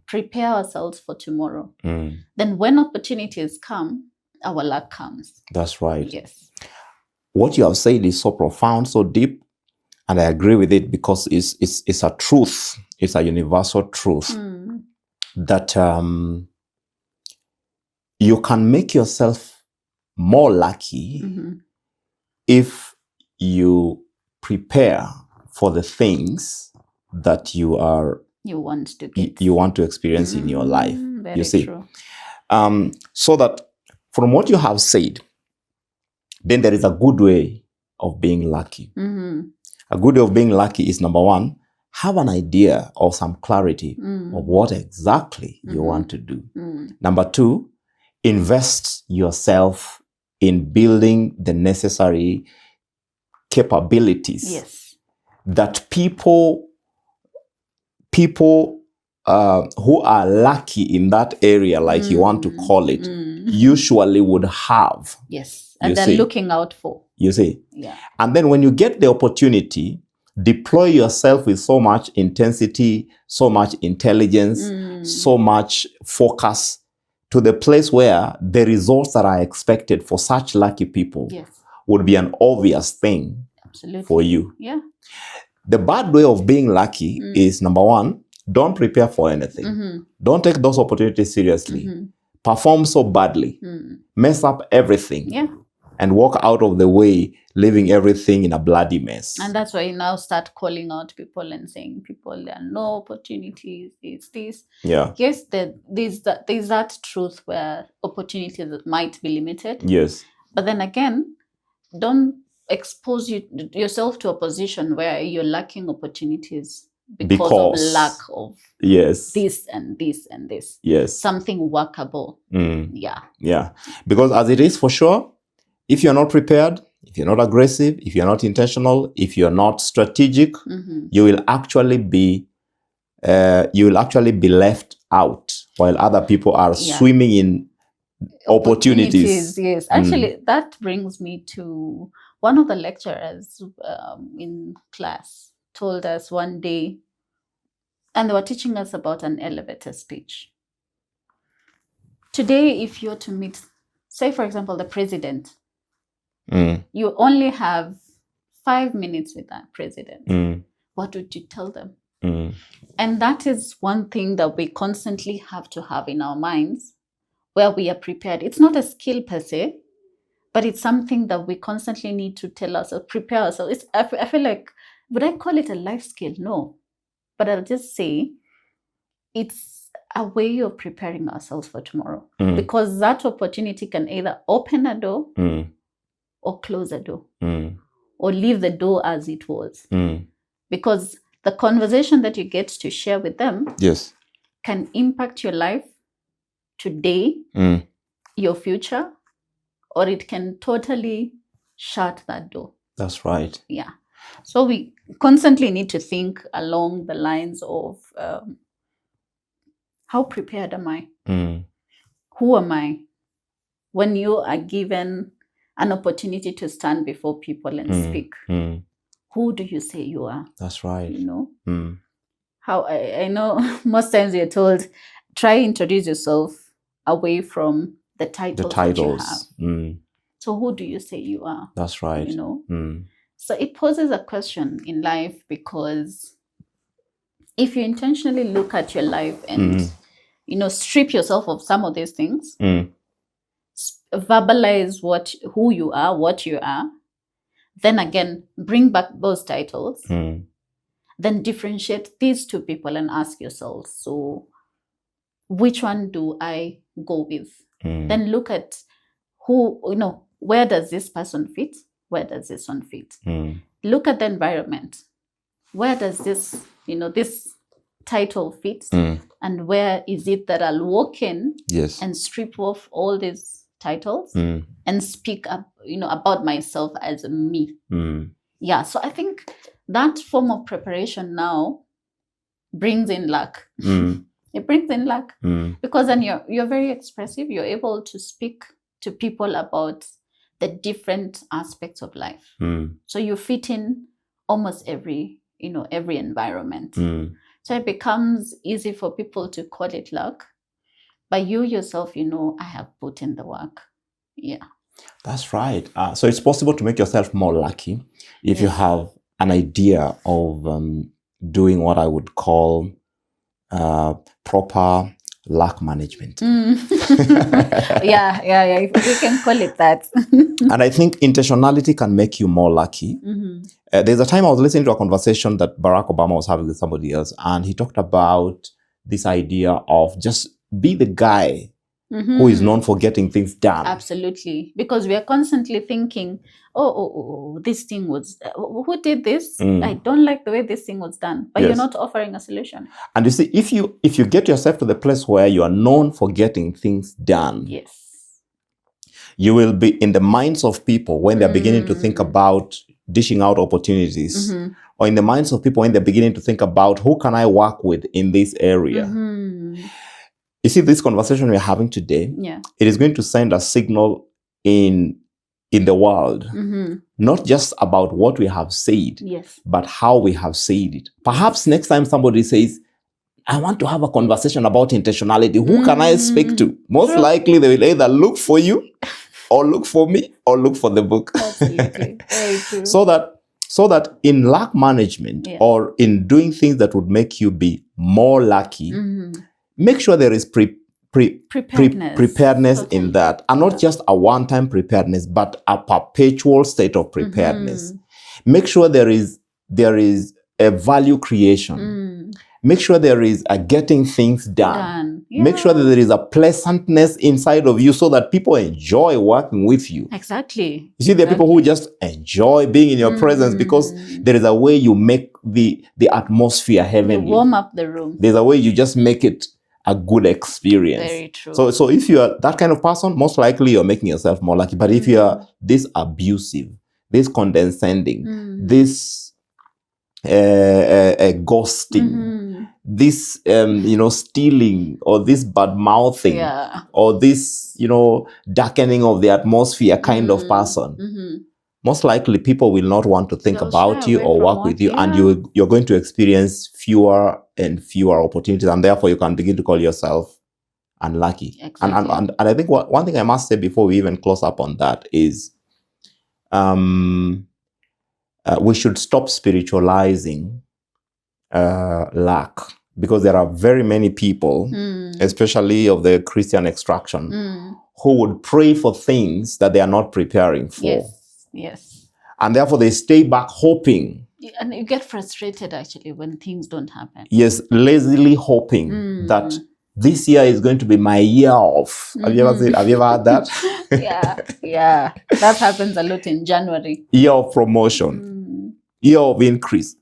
prepare ourselves for tomorrow. Then when opportunities come, our luck comes. That's right. Yes. What you have said is so profound, so deep. And I agree with it because it's a truth. It's a universal truth that you can make yourself more lucky if you prepare for the things that you want to experience in your life. Very true. So that from what you have said, then there is a good way of being lucky. A good way of being lucky is, number one, have an idea or some clarity of what exactly you want to do. Number two, invest yourself in building the necessary capabilities that people who are lucky in that area, like you want to call it, usually would have. Yes, and they're looking out for. You see? Yeah. And then when you get the opportunity, deploy yourself with so much intensity, so much intelligence, so much focus to the place where the results that are expected for such lucky people would be an obvious thing for you. Yeah. The bad way of being lucky is, number one, don't prepare for anything. Don't take those opportunities seriously. Perform so badly. Mess up everything. Yeah. And walk out of the way, leaving everything in a bloody mess. And that's why you now start calling out people and saying, people, there are no opportunities, it's this. Yeah. Yes, there's that truth where opportunities might be limited. Yes. But then again, don't expose yourself to a position where you're lacking opportunities because of lack of this and this and this. Yes. Something workable. Yeah. Yeah. Because as it is for sure, if you're not prepared, if you're not aggressive, if you're not intentional, if you're not strategic, you will actually be left out while other people are swimming in opportunities. Yes. Actually, that brings me to one of the lecturers in class told us one day, and they were teaching us about an elevator speech. Today, if you're to meet, say, for example, the president, you only have 5 minutes with that president. What would you tell them? And that is one thing that we constantly have to have in our minds, where we are prepared. It's not a skill per se, but it's something that we constantly need to tell ourselves, prepare ourselves. I feel like, would I call it a life skill? No. But I'll just say it's a way of preparing ourselves for tomorrow. Because that opportunity can either open a door or close a door, or leave the door as it was. Because the conversation that you get to share with them can impact your life today, your future, or it can totally shut that door. That's right. Yeah. So we constantly need to think along the lines of how prepared am I? Who am I? When you are given an opportunity to stand before people and speak, who do you say you are? That's right. You know? How I know most times you're told, try introduce yourself away from the titles that you have. So who do you say you are? That's right. You know? So it poses a question in life, because if you intentionally look at your life and, you know, strip yourself of some of these things, verbalize who you are, what you are, then again, bring back those titles, then differentiate these two people and ask yourself, so which one do I go with? Then look at who, you know, where does this person fit? Where does this one fit? Look at the environment. Where does this, you know, this title fit? And where is it that I'll walk in and strip off all these titles and speak up, you know, about myself as me? Yeah. So I think that form of preparation now brings in luck. It brings in luck because then you're very expressive. You're able to speak to people about the different aspects of life. So you fit in almost every environment. So it becomes easy for people to call it luck. But you yourself, you know, I have put in the work. Yeah. That's right. So it's possible to make yourself more lucky if you have an idea of doing what I would call proper luck management. Yeah, if we can call it that. And I think intentionality can make you more lucky. There's a time I was listening to a conversation that Barack Obama was having with somebody else, and he talked about this idea of just be the guy who is known for getting things done. Absolutely. Because we are constantly thinking, this thing was, who did this? I don't like the way this thing was done. But you're not offering a solution. And you see, if you get yourself to the place where you are known for getting things done, yes, you will be in the minds of people when they're beginning to think about dishing out opportunities, or in the minds of people when they're beginning to think about who can I work with in this area. You see, this conversation we're having today, it is going to send a signal in the world, not just about what we have said, but how we have said it. Perhaps next time somebody says, I want to have a conversation about intentionality, who can I speak to? Most likely they will either look for you, or look for me, or look for the book. Absolutely. Very true. So that in lack management, or in doing things that would make you be more lucky, make sure there is preparedness in that, and not just a one-time preparedness, but a perpetual state of preparedness. Make sure there is a value creation. Make sure there is a getting things done. Make sure that there is a pleasantness inside of you so that people enjoy working with you. Exactly. You see, there are people who just enjoy being in your presence because there is a way you make the atmosphere heavenly. You warm up the room. There's a way you just make it a good experience. Very true. So if you are that kind of person, most likely you're making yourself more lucky. But if you are this abusive, this condescending, this ghosting, this stealing, or this bad mouthing, or this darkening of the atmosphere kind of person, most likely people will not want to think about you or work with you, and you're going to experience fewer and fewer opportunities, and therefore you can begin to call yourself unlucky. Exactly. And I think one thing I must say before we even close up on that is we should stop spiritualizing lack, because there are very many people, especially of the Christian extraction, who would pray for things that they are not preparing for. Yes. And therefore they stay back hoping. And you get frustrated actually when things don't happen. Yes, lazily hoping that this year is going to be my year off. Have you ever heard that? Yeah. That happens a lot in January. Year of promotion, year of increase.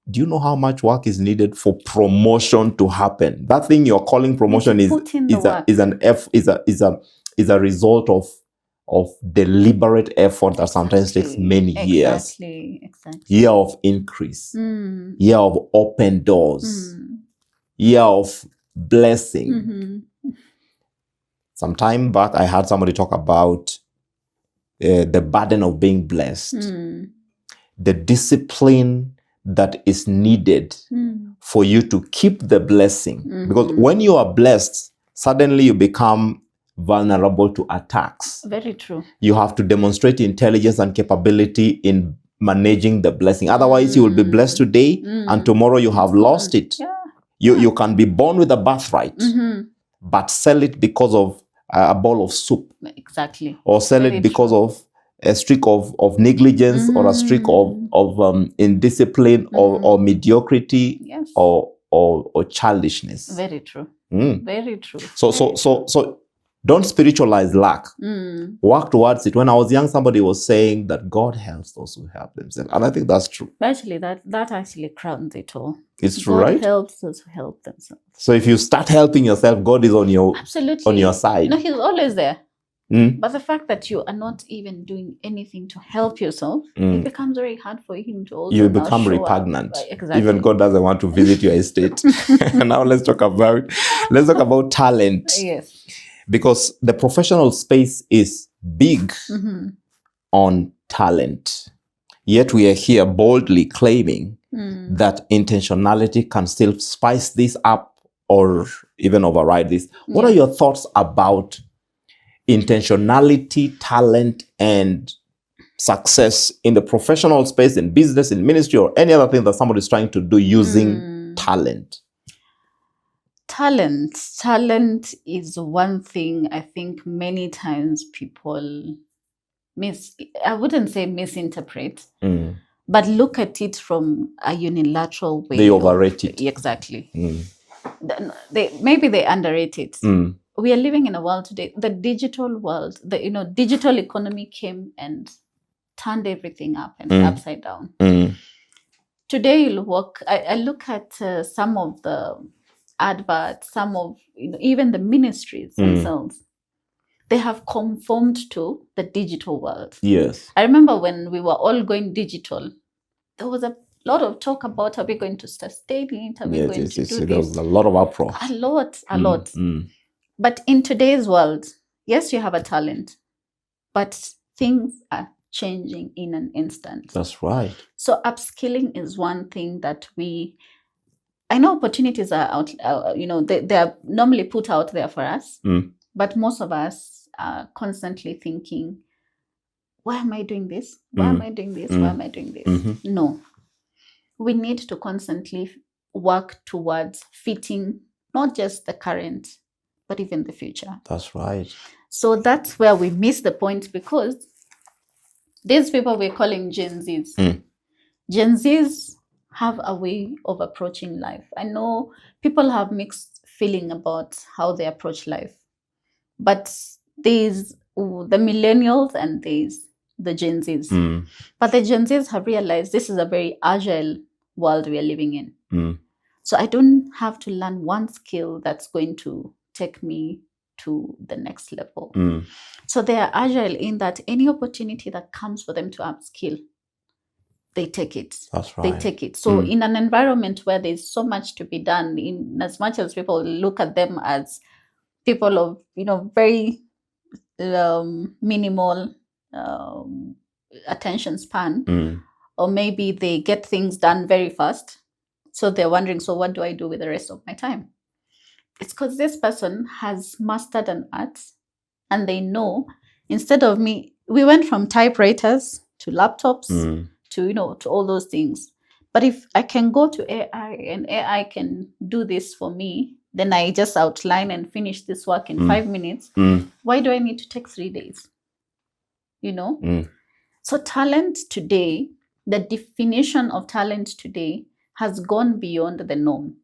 Do you know how much work is needed for promotion to happen? That thing you're calling promotion is a result of deliberate effort that sometimes takes many years. Exactly. Year of increase, year of open doors, year of blessing. Some time back, I heard somebody talk about the burden of being blessed, the discipline that is needed for you to keep the blessing. Because when you are blessed, suddenly you become vulnerable to attacks. Very true. You have to demonstrate intelligence and capability in managing the blessing. Otherwise, you will be blessed today and tomorrow you have lost it. You can be born with a birthright, but sell it because of a bowl of soup. Exactly. Or sell it because of a streak of negligence, or a streak of indiscipline, or mediocrity, or childishness. Very true. Very true. So don't spiritualize lack. Work towards it. When I was young, somebody was saying that God helps those who help themselves. And I think that's true. Actually, that actually crowns it all. It's true, God right? helps those who help themselves. So if you start helping yourself, God is on your side. No, He's always there. But the fact that you are not even doing anything to help yourself, it becomes very hard for Him to also. You become repugnant. Exactly. Even God doesn't want to visit your estate. Now let's talk about talent. Yes. Because the professional space is big on talent. Yet we are here boldly claiming that intentionality can still spice this up or even override this. What are your thoughts about intentionality, talent, and success in the professional space, in business, in ministry, or any other thing that somebody is trying to do using talent? Talent is one thing I think many times people I wouldn't say misinterpret, but look at it from a unilateral way. They overrate it. Exactly. Maybe they underrate it. We are living in a world today, the digital world, the digital economy came and turned everything up and upside down. Today you'll walk, I look at some of the adverts, some of even the ministries themselves. they have conformed to the digital world. Yes. I remember when we were all going digital, there was a lot of talk about, are we going to sustain it? Are we going to do there this? was a lot of uproar. A lot. But in today's world, yes, you have a talent, but things are changing in an instant. That's right. So upskilling is one thing that I know opportunities are out, they are normally put out there for us, but most of us are constantly thinking, why am I doing this? Why am I doing this? Why am I doing this? No. We need to constantly work towards fitting not just the current, but even the future. That's right. So that's where we miss the point, because these people we're calling Gen Zs. Gen Zs have a way of approaching life. I know people have mixed feeling about how they approach life, but there's the millennials and there's the Gen Zs. But the Gen Zs have realized this is a very agile world we are living in. So I don't have to learn one skill that's going to take me to the next level. So they are agile in that any opportunity that comes for them to upskill, they take it. That's right. They take it. So in an environment where there's so much to be done, in as much as people look at them as people of, very minimal attention span, or maybe they get things done very fast. So they're wondering, so what do I do with the rest of my time? It's because this person has mastered an art, and they know, instead of me, we went from typewriters to laptops, to all those things. But if I can go to AI and AI can do this for me, then I just outline and finish this work in 5 minutes. Why do I need to take 3 days? So talent today, the definition of talent today has gone beyond the norm.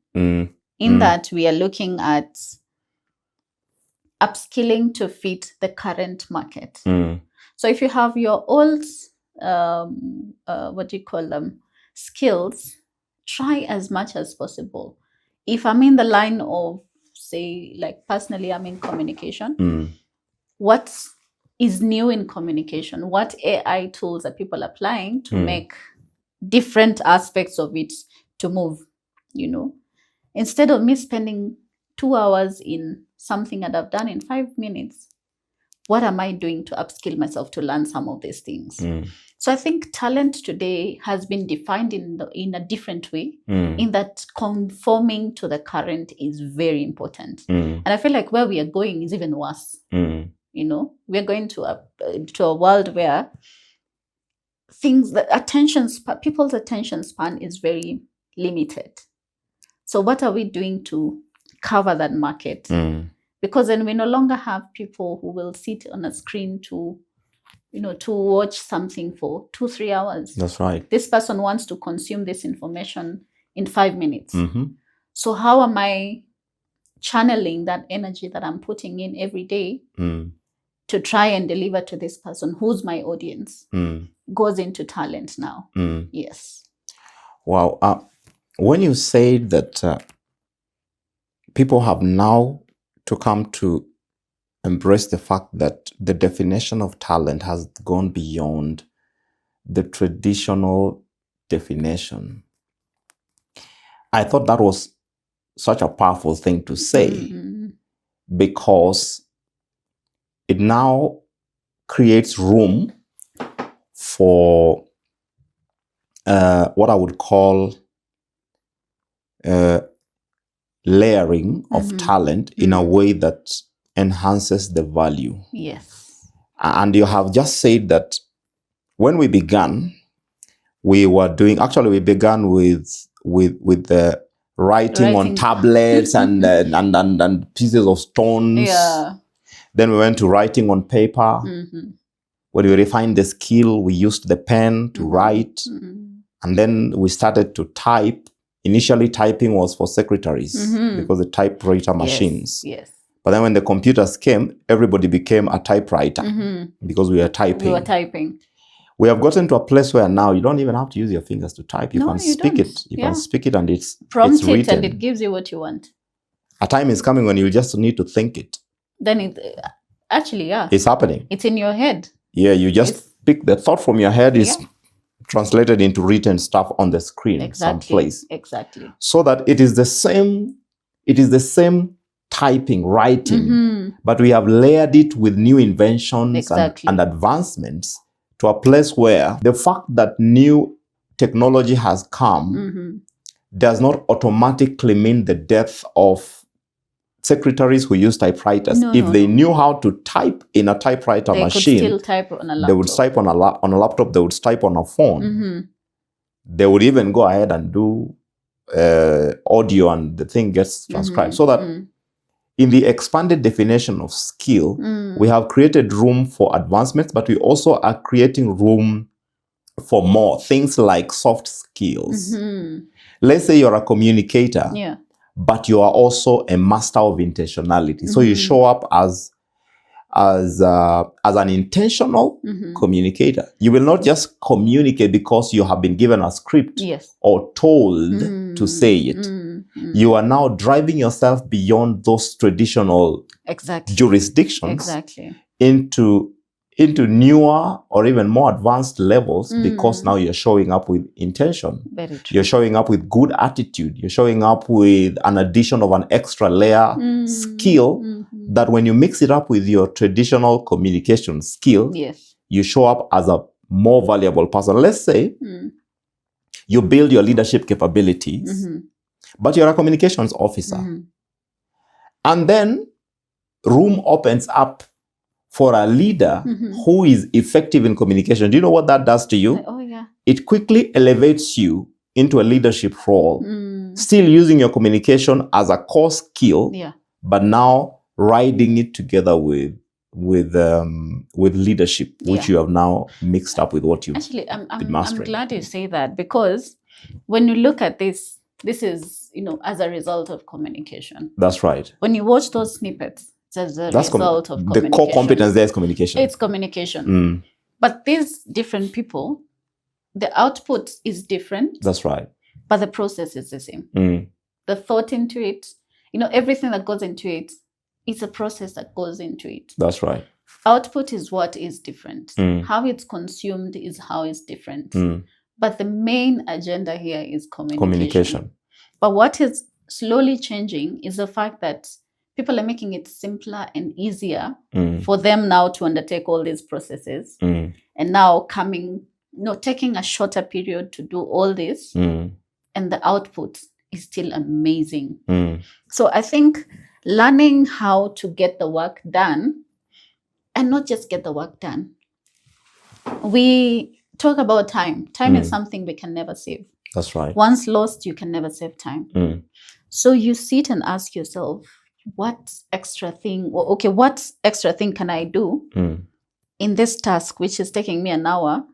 In that we are looking at upskilling to fit the current market. So if you have your old skills, try as much as possible. If I'm in the line of, say, like personally, I'm in communication, what is new in communication? What AI tools are people applying to make different aspects of it to move? Instead of me spending 2 hours in something that I've done in 5 minutes, what am I doing to upskill myself to learn some of these things? So I think talent today has been defined in a different way, in that conforming to the current is very important. And I feel like where we are going is even worse. We're going to a world where people's attention span is very limited. So what are we doing to cover that market? Because then we no longer have people who will sit on a screen to watch something for 2-3 hours. That's right. This person wants to consume this information in 5 minutes. So how am I channeling that energy that I'm putting in every day to try and deliver to this person who's my audience? Goes into talent now. Yes. Wow. When you say that people have now to come to embrace the fact that the definition of talent has gone beyond the traditional definition, I thought that was such a powerful thing to say, because it now creates room for what I would call layering of talent in a way that enhances the value. Yes. And you have just said that when we began, we began with the writing on tablets and pieces of stones. Yeah. Then we went to writing on paper. When we refined the skill, we used the pen to write. And then we started to type. Initially, typing was for secretaries because the typewriter machines. Yes. But then when the computers came, everybody became a typewriter because we were typing. We have gotten to a place where now you don't even have to use your fingers to type. You can speak it. You can speak it and it's written. And it gives you what you want. A time is coming when you just need to think it. Then Actually, yeah. It's happening. It's in your head. Yeah, you just pick the thought from your head, is translated into written stuff on the screen someplace. Exactly. So that it is the same typing, writing, but we have layered it with new inventions and advancements to a place where the fact that new technology has come does not automatically mean the death of secretaries who use typewriters. If they knew how to type in a typewriter machine, could still type on a laptop. They would type on a laptop, they would type on a phone. They would even go ahead and do audio, and the thing gets transcribed. So that in the expanded definition of skill, we have created room for advancements, but we also are creating room for more things like soft skills. Let's say you're a communicator, but you are also a master of intentionality. So you show up as an intentional communicator. You will not just communicate because you have been given a script or told to say it. You are now driving yourself beyond those traditional jurisdictions into newer or even more advanced levels, because now you're showing up with intention. Very true. You're showing up with good attitude. You're showing up with an addition of an extra layer skill that when you mix it up with your traditional communication skill, you show up as a more valuable person. Let's say you build your leadership capabilities, but you're a communications officer. And then room opens up for a leader who is effective in communication. Do you know what that does to you? It quickly elevates you into a leadership role, still using your communication as a core skill, but now riding it together with leadership, which you have now mixed up with what you've been mastering. I'm glad you say that, because when you look at this is, as a result of communication. That's right. When you watch those snippets, it's a result of communication. The core competence there is communication. It's communication. But these different people, the output is different. That's right. But the process is the same. The thought into it, everything that goes into it, it's a process that goes into it. That's right. Output is what is different. How it's consumed is how it's different. But the main agenda here is communication. But what is slowly changing is the fact that people are making it simpler and easier for them now to undertake all these processes. And now taking a shorter period to do all this, and the output is still amazing. So I think learning how to get the work done, and not just get the work done. We talk about time. Time is something we can never save. That's right. Once lost, you can never save time. So you sit and ask yourself, what extra thing can I do in this task, which is taking me an hour,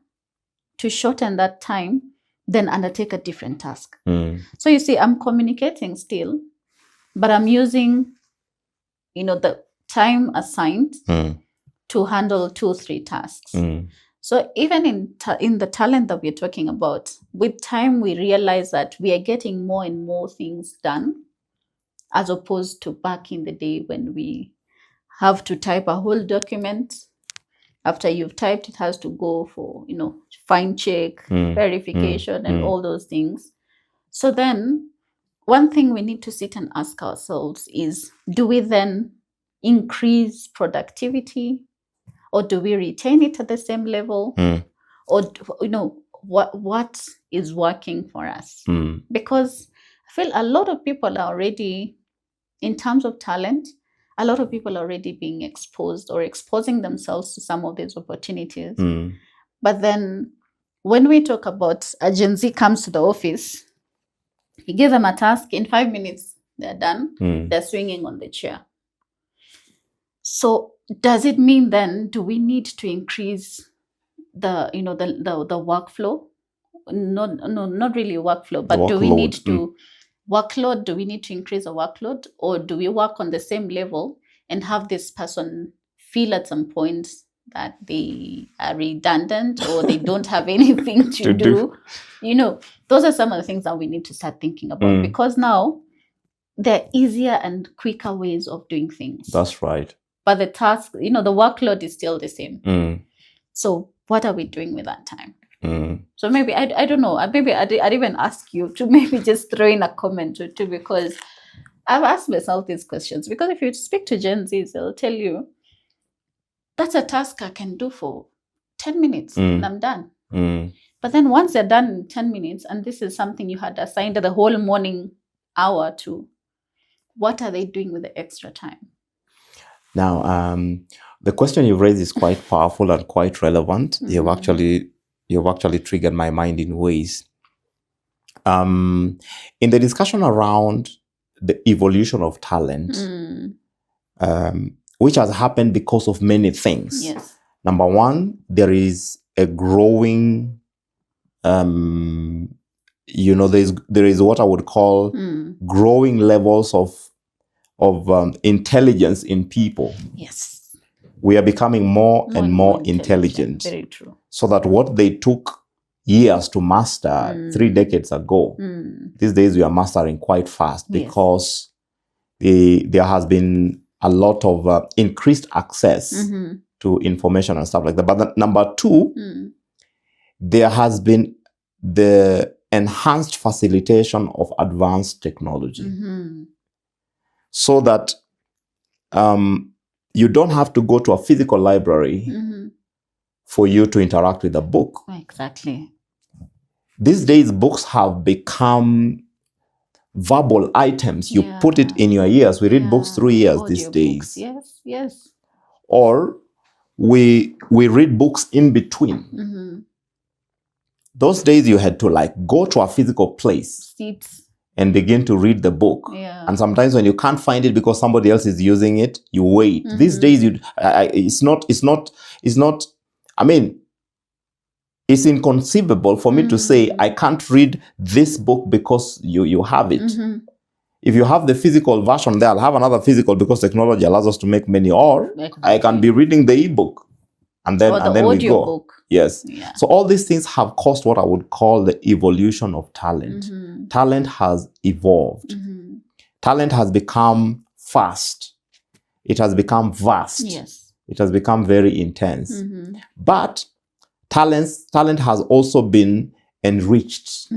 to shorten that time, then undertake a different task. So you see, I'm communicating still, but I'm using, the time assigned to handle 2-3 tasks. So even in the talent that we're talking about, with time, we realize that we are getting more and more things done, as opposed to back in the day when we have to type a whole document. After you've typed, it has to go for, fine check, verification, and all those things. So then one thing we need to sit and ask ourselves is, do we then increase productivity, or do we retain it at the same level? Or, what is working for us? Because I feel a lot of people are already, in terms of talent, a lot of people are already being exposed or exposing themselves to some of these opportunities. But then when we talk about a Gen Z comes to the office, you give them a task, in 5 minutes, they're done. They're swinging on the chair. So does it mean then, do we need to increase the workflow? Not really workflow, but do we need to workload? Do we need to increase the workload, or do we work on the same level and have this person feel at some point that they are redundant or they don't have anything to do? Those are some of the things that we need to start thinking about, because now there are easier and quicker ways of doing things. That's right. but the task, the workload is still the same. So what are we doing with that time? So maybe, I don't know, maybe I'd even ask you to maybe just throw in a comment or two, because I've asked myself these questions. Because if you speak to Gen Zs, they'll tell you, that's a task I can do for 10 minutes and I'm done. But then once they're done in 10 minutes, and this is something you had assigned the whole morning hour to, what are they doing with the extra time? Now, the question you've raised is quite powerful and quite relevant. You've actually triggered my mind in ways. In the discussion around the evolution of talent, which has happened because of many things. Yes. Number one, there is a growing, there is what I would call growing levels of intelligence in people. Yes. We are becoming more and more intelligent. Very true. So that what they took years to master 3 decades ago, these days we are mastering quite fast, because there has been a lot of increased access to information and stuff like that. But number two, there has been the enhanced facilitation of advanced technology. So that you don't have to go to a physical library for you to interact with a book. Exactly. These days, books have become verbal items. You put it in your ears. We read books through ears these days. Yes, yes. Or we read books in between. Those days, you had to go to a physical place. And begin to read the book. And sometimes when you can't find it because somebody else is using it, you wait. These days, it's inconceivable for me to say, I can't read this book because you have it. If you have the physical version there, I'll have another physical, because technology allows us to make many. Or I can be reading the ebook. And then we go. Book. Yes. So all these things have caused what I would call the evolution of talent. Talent has evolved. Talent has become fast. It has become vast. Yes. It has become very intense. But talent has also been enriched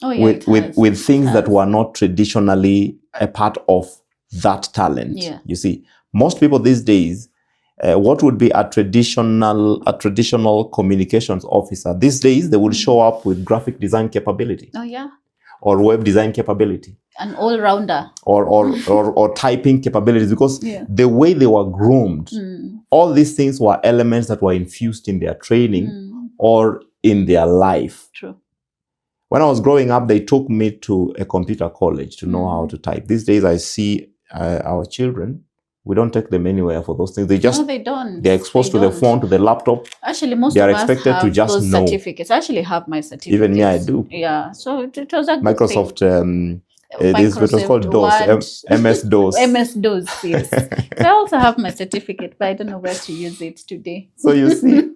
with things that were not traditionally a part of that talent. You see, most people these days, what would be a traditional communications officer these days, they will show up with graphic design capability. Oh yeah. Or web design capability. An all-rounder. Or typing capabilities, because the way they were groomed, all these things were elements that were infused in their training or in their life. True. When I was growing up, they took me to a computer college to know how to type. These days, I see our children. We don't take them anywhere for those things. They don't. They're exposed to the phone, to the laptop. Actually, most of us expected have to just those know. Certificates. I actually have my certificates. Even me, I do. Yeah. So it was a good Microsoft, thing. it was called DOS, MS-DOS. MS-DOS, yes. So I also have my certificate, but I don't know where to use it today. So you see,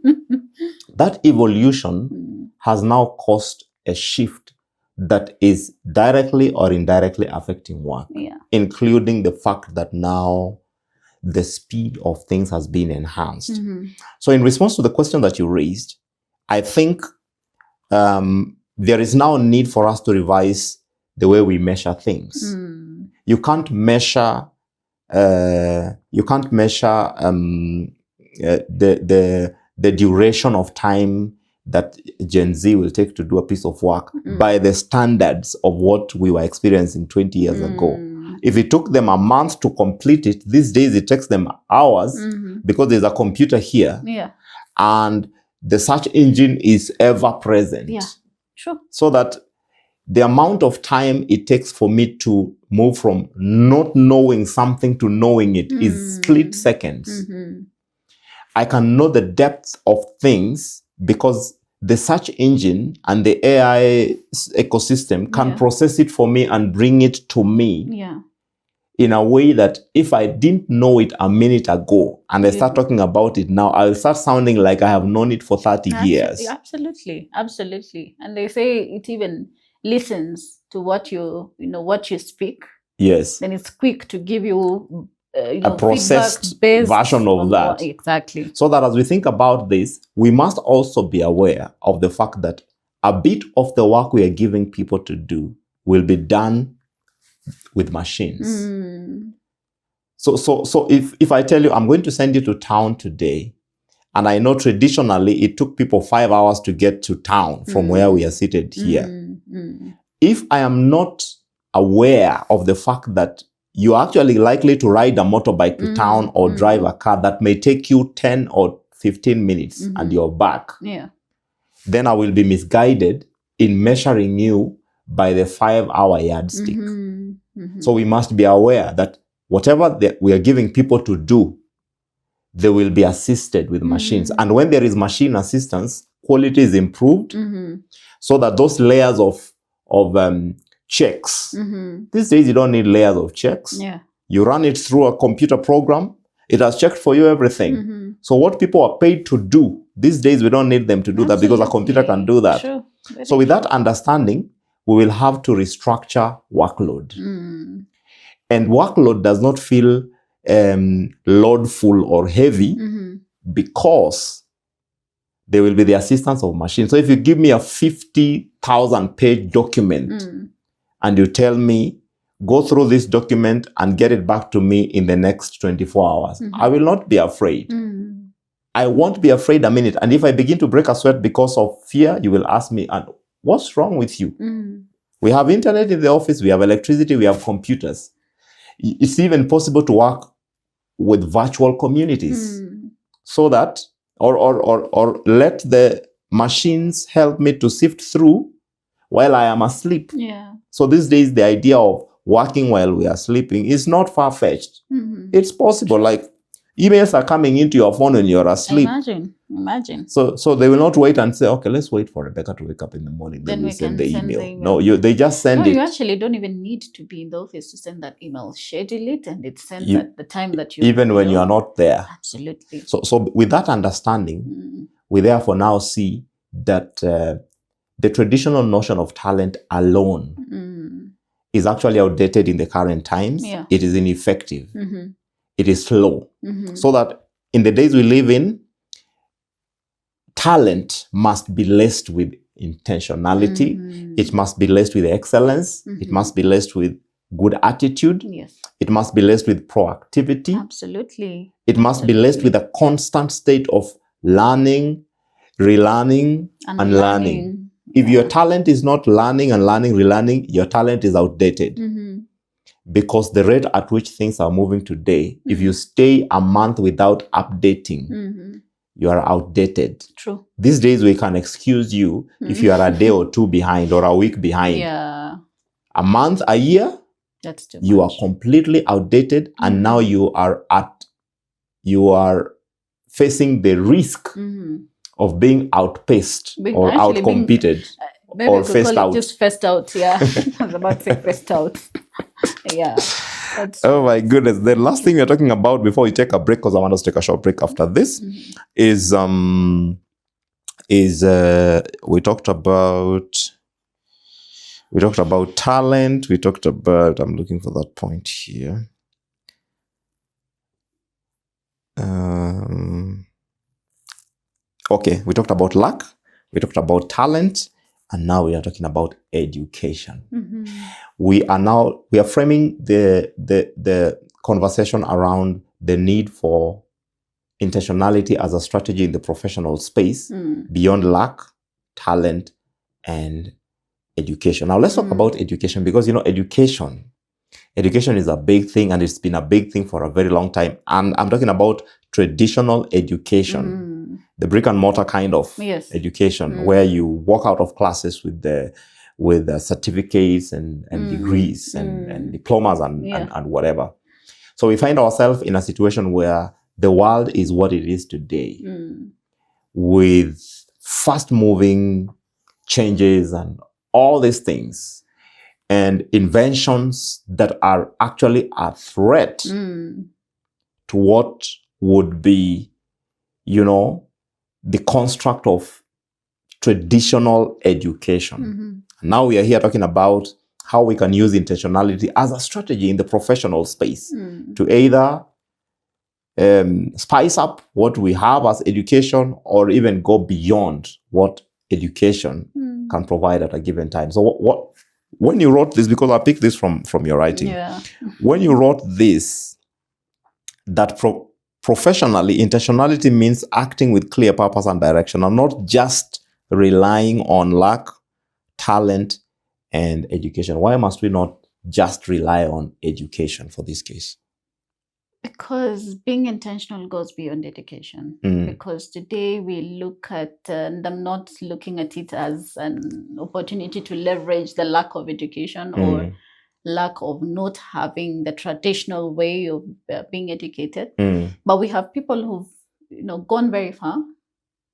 that evolution has now caused a shift that is directly or indirectly affecting work, including the fact that now the speed of things has been enhanced. So in response to the question that you raised, I think there is now a need for us to revise the way we measure things. You can't measure the duration of time that Gen Z will take to do a piece of work by the standards of what we were experiencing 20 years ago. If it took them a month to complete it, these days it takes them hours because there's a computer here. And the search engine is ever present. True. So that the amount of time it takes for me to move from not knowing something to knowing it is split seconds. I can know the depth of things because the search engine and the AI ecosystem can process it for me and bring it to me in a way that if I didn't know it a minute ago and I start talking about it now, I'll start sounding like I have known it for 30 years. Absolutely. Absolutely. And they say it even listens to what you speak. Yes. Then it's quick to give you a processed version of that. Exactly. So that as we think about this, we must also be aware of the fact that a bit of the work we are giving people to do will be done with machines. So if I tell you, I'm going to send you to town today, and I know traditionally it took people 5 hours to get to town from where we are seated here. If I am not aware of the fact that you're actually likely to ride a motorbike to town or drive a car that may take you 10 or 15 minutes and you're back, then I will be misguided in measuring you by the 5-hour yardstick. So we must be aware that whatever we are giving people to do, they will be assisted with machines. And when there is machine assistance, quality is improved so that those layers of checks, these days you don't need layers of checks. You run it through a computer program, it has checked for you everything. So what people are paid to do, these days we don't need them to do that because a computer can do that. So with that understanding, we will have to restructure workload. And workload does not feel loadful or heavy because there will be the assistance of machines. So if you give me a 50,000 page document and you tell me, go through this document and get it back to me in the next 24 hours, I will not be afraid. I won't be afraid a minute. And if I begin to break a sweat because of fear, you will ask me, and what's wrong with you? We have internet in the office, we have electricity, we have computers. It's even possible to work with virtual communities so that, or let the machines help me to sift through while I am asleep. So these days, the idea of working while we are sleeping is not far-fetched. It's possible. Like, emails are coming into your phone when you're asleep. Imagine. So they will not wait and say, okay, let's wait for Rebecca to wake up in the morning. Then we send the email. No, they just send it. You actually don't even need to be in the office to send that email. Schedule it and it sends at the time that you even when you are not there. Absolutely. So with that understanding, we therefore now see that the traditional notion of talent alone is actually outdated in the current times. It is ineffective. It is slow. So that in the days we live in, talent must be laced with intentionality. It must be laced with excellence. It must be laced with good attitude. It must be laced with proactivity. Absolutely. It must be laced with a constant state of learning, relearning, and learning. If your talent is not learning and learning, relearning, your talent is outdated. Because the rate at which things are moving today, if you stay a month without updating, you are outdated. True. These days, we can excuse you if you are a day or two behind or a week behind. A month, a year, that's too you much. are completely outdated, and now you are facing the risk of being outpaced or outcompeted or faced out. Just faced out, I was about to say faced out. Oh my goodness. The last thing we're talking about before we take a break, because I want us to take a short break after this, is we talked about talent. We talked about, I'm looking for that point here. Okay, we talked about luck, we talked about talent, and now we are talking about education. We are framing the conversation around the need for intentionality as a strategy in the professional space beyond luck, talent, and education. Now let's talk about education, because education is a big thing, and it's been a big thing for a very long time. And I'm talking about traditional education. The brick and mortar kind of education, where you walk out of classes with the certificates and degrees and diplomas and whatever. So we find ourselves in a situation where the world is what it is today, with fast-moving changes and all these things, and inventions that are actually a threat to what would be, the construct of traditional education. Now we are here talking about how we can use intentionality as a strategy in the professional space to either spice up what we have as education or even go beyond what education can provide at a given time. So what when you wrote this, because I picked this from your writing, when you wrote this, that professionally, intentionality means acting with clear purpose and direction and not just relying on luck, talent, and education. Why must we not just rely on education for this case? Because being intentional goes beyond education. Because today we look at, and I'm not looking at it as an opportunity to leverage the lack of education or lack of not having the traditional way of being educated. But we have people who've gone very far,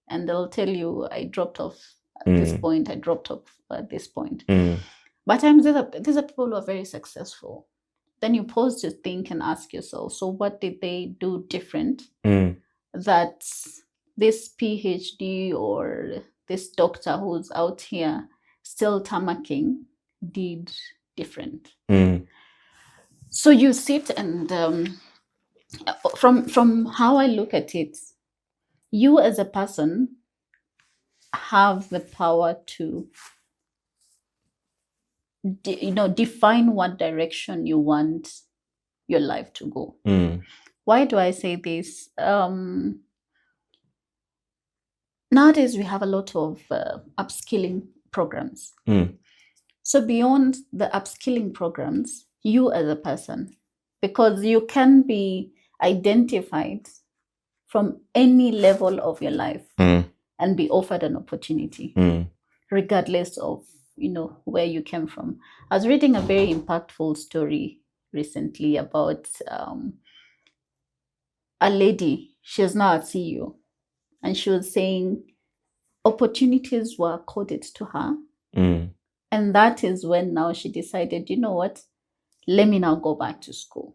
and they'll tell you, I dropped off at this point, I dropped off at this point. But times these are people who are very successful. Then you pause to think and ask yourself, so what did they do different that this PhD or this doctor who's out here still tamarking did different? So you sit and from how I look at it, you as a person have the power to define what direction you want your life to go. Why do I say this? Nowadays we have a lot of upskilling programs. So beyond the upskilling programs, you as a person, because you can be identified from any level of your life and be offered an opportunity, regardless of where you came from. I was reading a very impactful story recently about a lady. She is now a CEO, and she was saying opportunities were accorded to her, and that is when now she decided, you know what, let me now go back to school.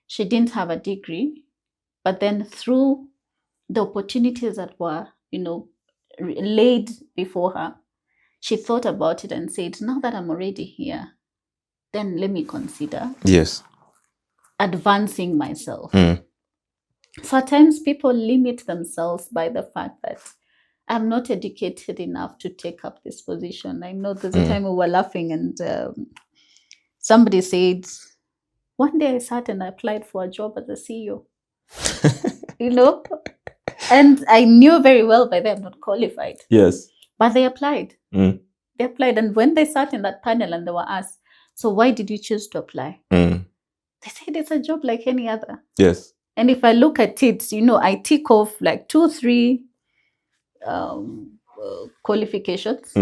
She didn't have a degree, but then through the opportunities that were laid before her, she thought about it and said, now that I'm already here, then let me consider advancing myself. So at times people limit themselves by the fact that I'm not educated enough to take up this position. I know there's a time we were laughing and somebody said, one day I sat and I applied for a job as a CEO. And I knew very well by then I'm not qualified. Yes. But they applied. They applied. And when they sat in that panel and they were asked, so why did you choose to apply? They said it's a job like any other. Yes. And if I look at it, I tick off like 2-3 qualifications.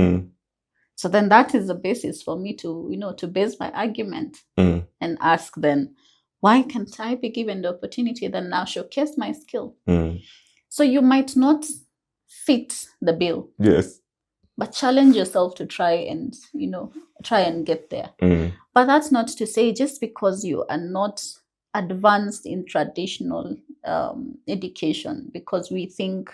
So then that is the basis for me to, to base my argument and ask then, why can't I be given the opportunity then now showcase my skill? So you might not fit the bill. Yes. But challenge yourself to try and get there. But that's not to say just because you are not advanced in traditional education, because we think,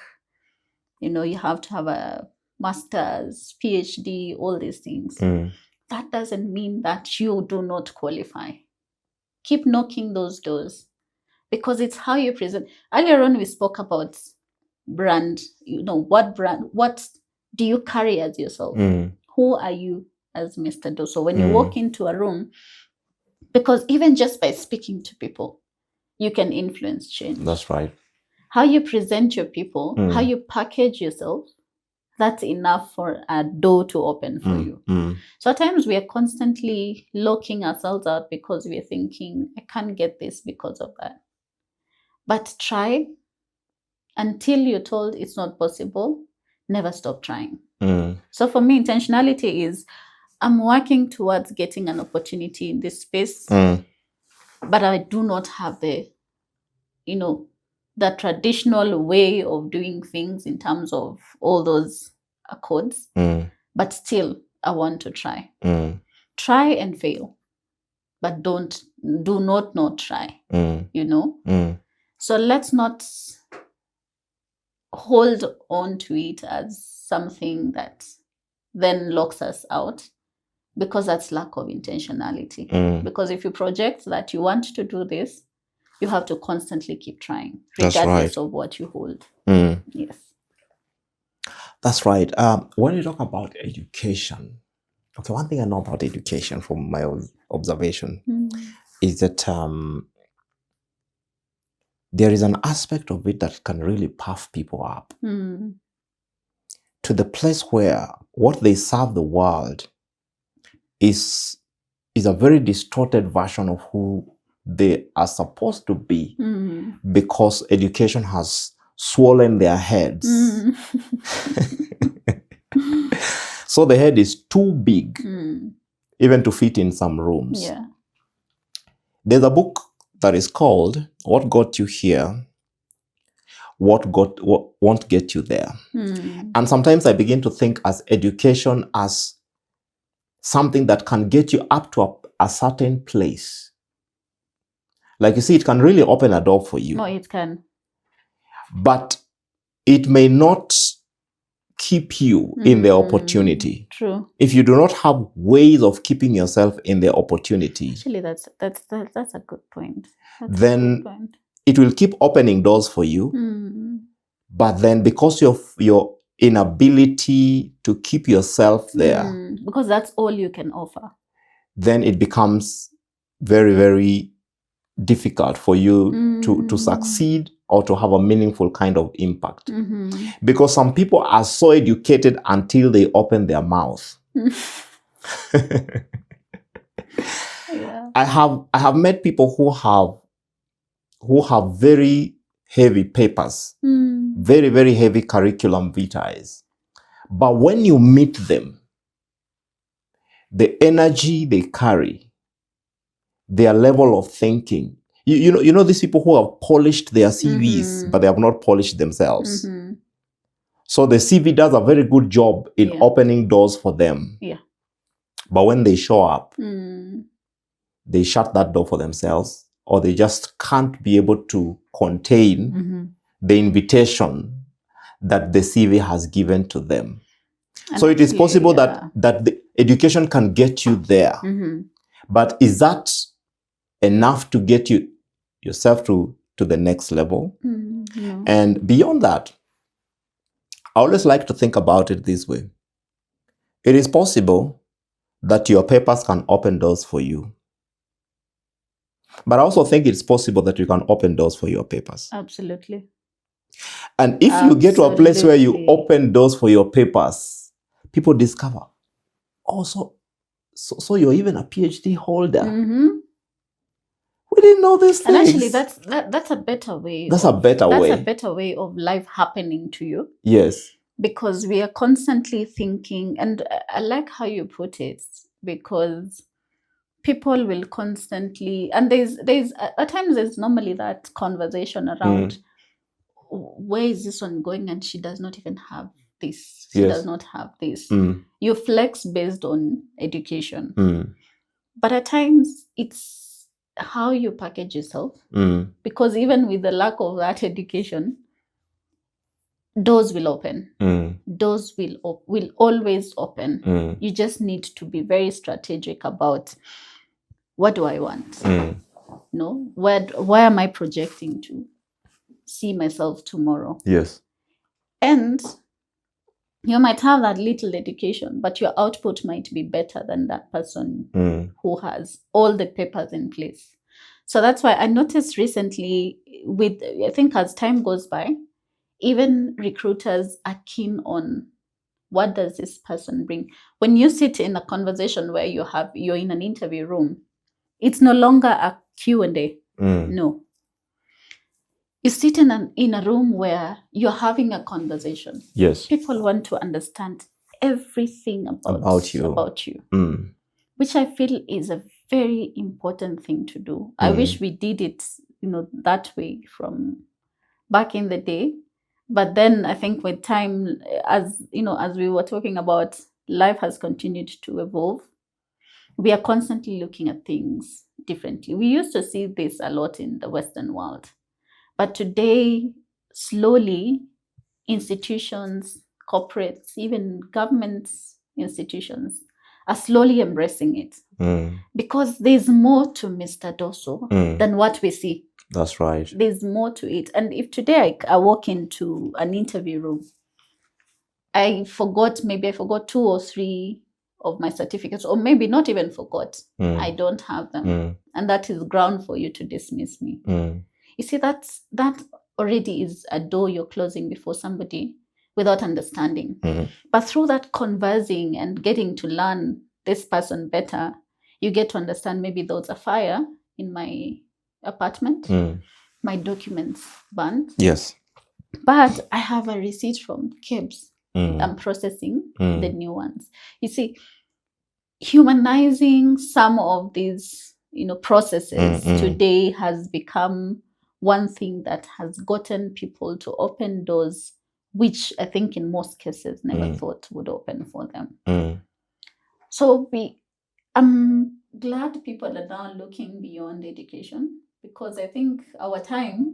you have to have a master's, PhD, all these things. That doesn't mean that you do not qualify. Keep knocking those doors, because it's how you present. Earlier on, we spoke about brand. What brand, what do you carry as yourself? Who are you as Mr. Dooso? When you walk into a room, because even just by speaking to people, you can influence change. That's right. How you present your people, how you package yourself, that's enough for a door to open for you. So at times we are constantly locking ourselves out because we are thinking, I can't get this because of that. But try until you're told it's not possible. Never stop trying. So for me, intentionality is I'm working towards getting an opportunity in this space, but I do not have the traditional way of doing things in terms of all those accords, but still I want to try. Try and fail, but do not try, So let's not hold on to it as something that then locks us out, because that's lack of intentionality. Because if you project that you want to do this, you have to constantly keep trying, regardless of what you hold. Yes. That's right. When you talk about education, okay, one thing I know about education from my own observation is that there is an aspect of it that can really puff people up to the place where what they serve the world is a very distorted version of who they are supposed to be because education has swollen their heads. So the head is too big even to fit in some rooms. Yeah. There's a book that is called What Got You Here, What Won't Get You There. And sometimes I begin to think as education as something that can get you up to a certain place. Like you see, it can really open a door for you. No, it can. But it may not keep you in the opportunity. True. If you do not have ways of keeping yourself in the opportunity. Actually, that's a good point. Then it will keep opening doors for you. But then because of your inability to keep yourself there, because that's all you can offer, then it becomes very, very difficult for you to succeed or to have a meaningful kind of impact. Because some people are so educated until they open their mouth. Yeah. I have met people who have very heavy papers, very, very heavy curriculum vitae. But when you meet them, the energy they carry, their level of thinking, you know these people who have polished their CVs, but they have not polished themselves. So the CV does a very good job in opening doors for them. Yeah. But when they show up, they shut that door for themselves, or they just can't be able to contain the invitation that the CV has given to them. And so it is possible that the education can get you there. But is that enough to get yourself to the next level? No. And beyond that, I always like to think about it this way. It is possible that your papers can open doors for you. But I also think it's possible that you can open doors for your papers. Absolutely. And if you get to a place where you open doors for your papers, people discover, oh, so you're even a PhD holder. We didn't know this thing. And actually, that's a better way. That's a better way. That's a better way of life happening to you. Yes. Because we are constantly thinking, and I like how you put it, because people will constantly, and there's at times there's normally that conversation around where is this one going, and she does not even have this. She does not have this. You flex based on education. But at times it's how you package yourself. Because even with the lack of that education, doors will open. Doors will always open. You just need to be very strategic about, what do I want? No, where am I projecting to see myself tomorrow? Yes. And you might have that little education, but your output might be better than that person who has all the papers in place. So that's why I noticed recently, I think as time goes by, even recruiters are keen on, what does this person bring? When you sit in a conversation where you're in an interview room, it's no longer a Q&A. No. You sit in a room where you're having a conversation. Yes. People want to understand everything about you. Which I feel is a very important thing to do. I wish we did it, that way from back in the day. But then I think with time, as we were talking about, life has continued to evolve. We are constantly looking at things differently. We used to see this a lot in the Western world. But today, slowly, institutions, corporates, even government institutions are slowly embracing it. Because there's more to Mr. Dooso than what we see. That's right. There's more to it. And if today I walk into an interview room, I forgot 2 or 3 of my certificates, or maybe not even forgot. I don't have them. And that is ground for you to dismiss me. You see, that already is a door you're closing before somebody without understanding. But through that conversing and getting to learn this person better, you get to understand maybe there was a fire in my apartment, my documents burned. Yes. But I have a receipt from KEBS. I'm processing the new ones. You see, humanizing some of these, processes today has become one thing that has gotten people to open doors, which I think in most cases never thought would open for them. So I'm glad people are now looking beyond education, because I think our time,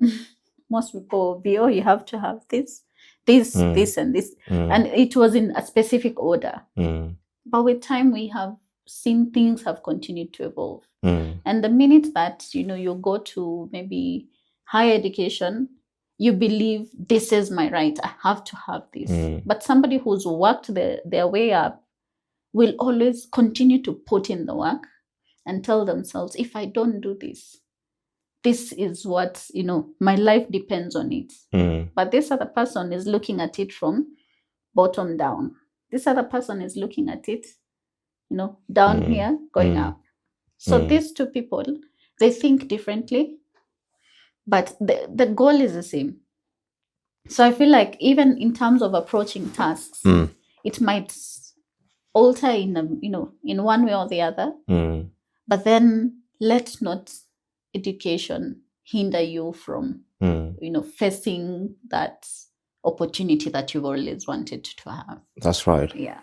most people, you have to have this, and this. And it was in a specific order. But with time, we have seen things have continued to evolve. And the minute that, you go to maybe higher education, you believe this is my right, I have to have this. But somebody who's worked their way up will always continue to put in the work and tell themselves, if I don't do this, this is what, my life depends on it. But this other person is looking at it from bottom down. This other person is looking at it, down here, going up. So these two people, they think differently, but the goal is the same. So I feel like even in terms of approaching tasks, it might alter in one way or the other. But then let not education hinder you from facing that opportunity that you've always wanted to have. That's right. Yeah.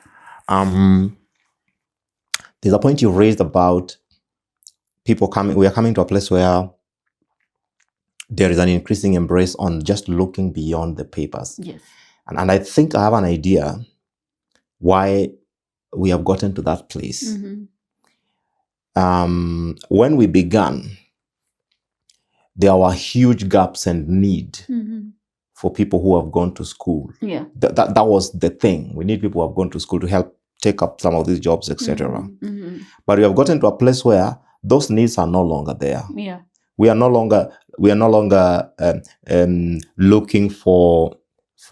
There's a point you raised about people coming. We are coming to a place where there is an increasing embrace on just looking beyond the papers. Yes. And I think I have an idea why we have gotten to that place. When we began, there were huge gaps and need for people who have gone to school. Yeah. That was the thing. We need people who have gone to school to help take up some of these jobs, etc. But we have gotten to a place where those needs are no longer there. Yeah. We are no longer looking for.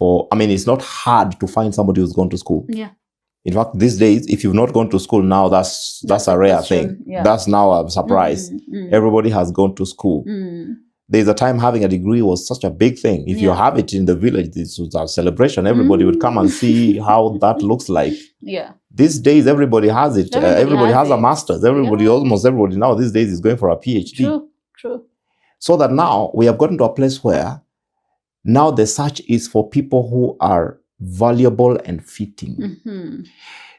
I mean, it's not hard to find somebody who's gone to school. Yeah. In fact, these days, if you've not gone to school now, that's a rare thing. Yeah. That's now a surprise. Everybody has gone to school. There's a time having a degree was such a big thing. If you have it in the village, this was a celebration. Everybody would come and see how that looks like. Yeah. These days, everybody has it. Everybody has a master's. Almost everybody now these days is going for a PhD. True. So that now we have gotten to a place where now the search is for people who are valuable and fitting.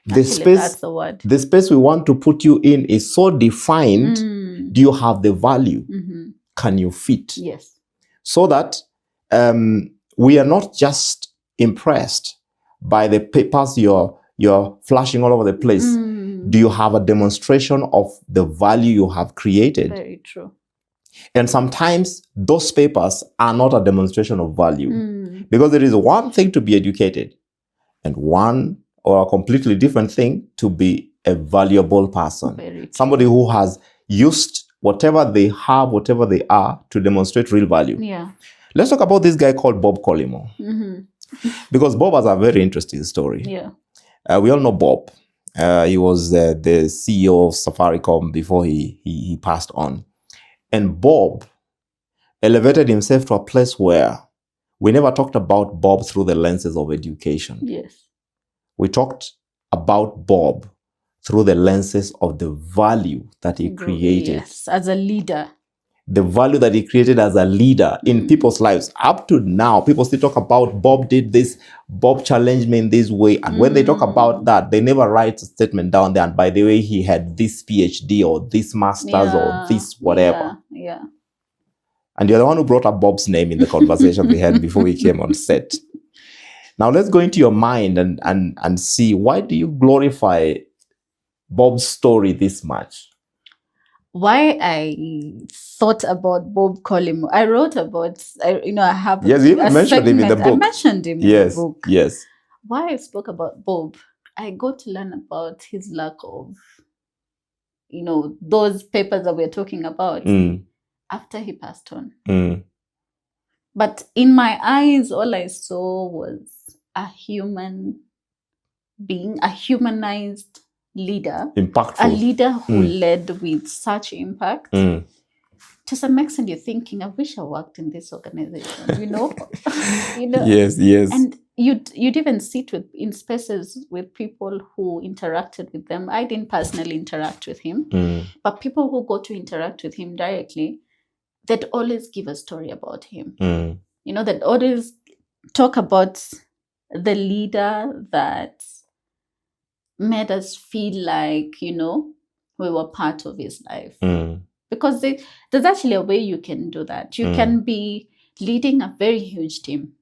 The space we want to put you in is so defined. Do you have the value? Can you fit? Yes. So that we are not just impressed by the papers you're flashing all over the place. Do you have a demonstration of the value you have created? Very true. And sometimes those papers are not a demonstration of value, because there is one thing to be educated and one or a completely different thing to be a valuable person. Somebody who has used whatever they have, whatever they are, to demonstrate real value. Yeah. Let's talk about this guy called Bob Collymore. Because Bob has a very interesting story. Yeah. We all know Bob. He was the CEO of Safaricom before he passed on. And Bob elevated himself to a place where we never talked about Bob through the lenses of education. Yes. We talked about Bob through the lenses of the value that he created. Yes, as a leader. The value that he created as a leader in people's lives. Up to now, people still talk about Bob did this, Bob challenged me in this way. And when they talk about that, they never write a statement down there. And by the way, he had this PhD or this master's or this whatever. Yeah. And you're the one who brought up Bob's name in the conversation we had before we came on set. Now let's go into your mind and see, why do you glorify Bob's story this much? Why I thought about Bob Collymore. I wrote about, I have yes, you mentioned him in the book. I mentioned him in the book. Yes. Why I spoke about Bob, I got to learn about his lack of, those papers that we're talking about after he passed on. But in my eyes, all I saw was a human being, a humanized leader, impactful, a leader who led with such impact. To some extent, you're thinking, I wish I worked in this organization, Yes. And you'd even sit in spaces with people who interacted with them. I didn't personally interact with him, but people who got to interact with him directly, they'd always give a story about him. They'd always talk about the leader that made us feel like, we were part of his life. Because there's actually a way you can do that. You can be leading a very huge team,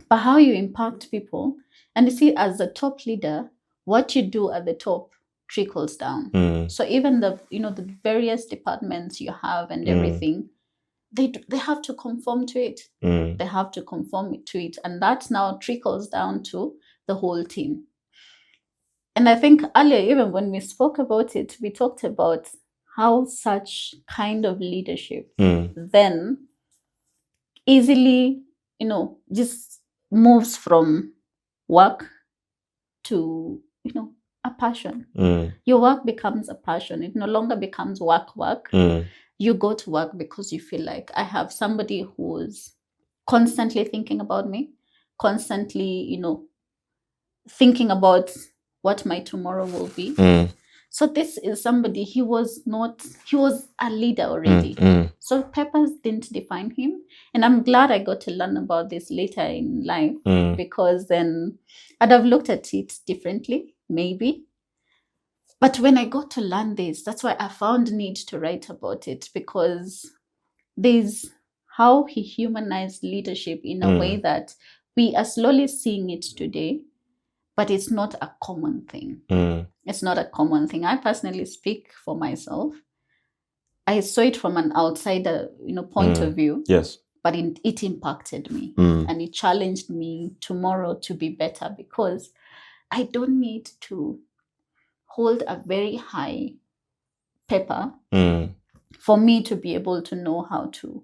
but how you impact people, and you see, as a top leader, what you do at the top trickles down. So even the various departments you have and everything, they have to conform to it. They have to conform to it, and that now trickles down to the whole team. And I think earlier, even when we spoke about it, we talked about how such kind of leadership then easily, just moves from work to, a passion. Your work becomes a passion. It no longer becomes work. You go to work because you feel like I have somebody who's constantly thinking about me, constantly, thinking about what my tomorrow will be. So this is somebody, he was a leader already. So papers didn't define him. And I'm glad I got to learn about this later in life, because then I'd have looked at it differently, maybe. But when I got to learn this, that's why I found need to write about it, because there's how he humanized leadership in a way that we are slowly seeing it today. But it's not a common thing. It's not a common thing. I personally speak for myself. I saw it from an outsider, point of view. Yes. But it impacted me, and it challenged me tomorrow to be better, because I don't need to hold a very high paper for me to be able to know how to,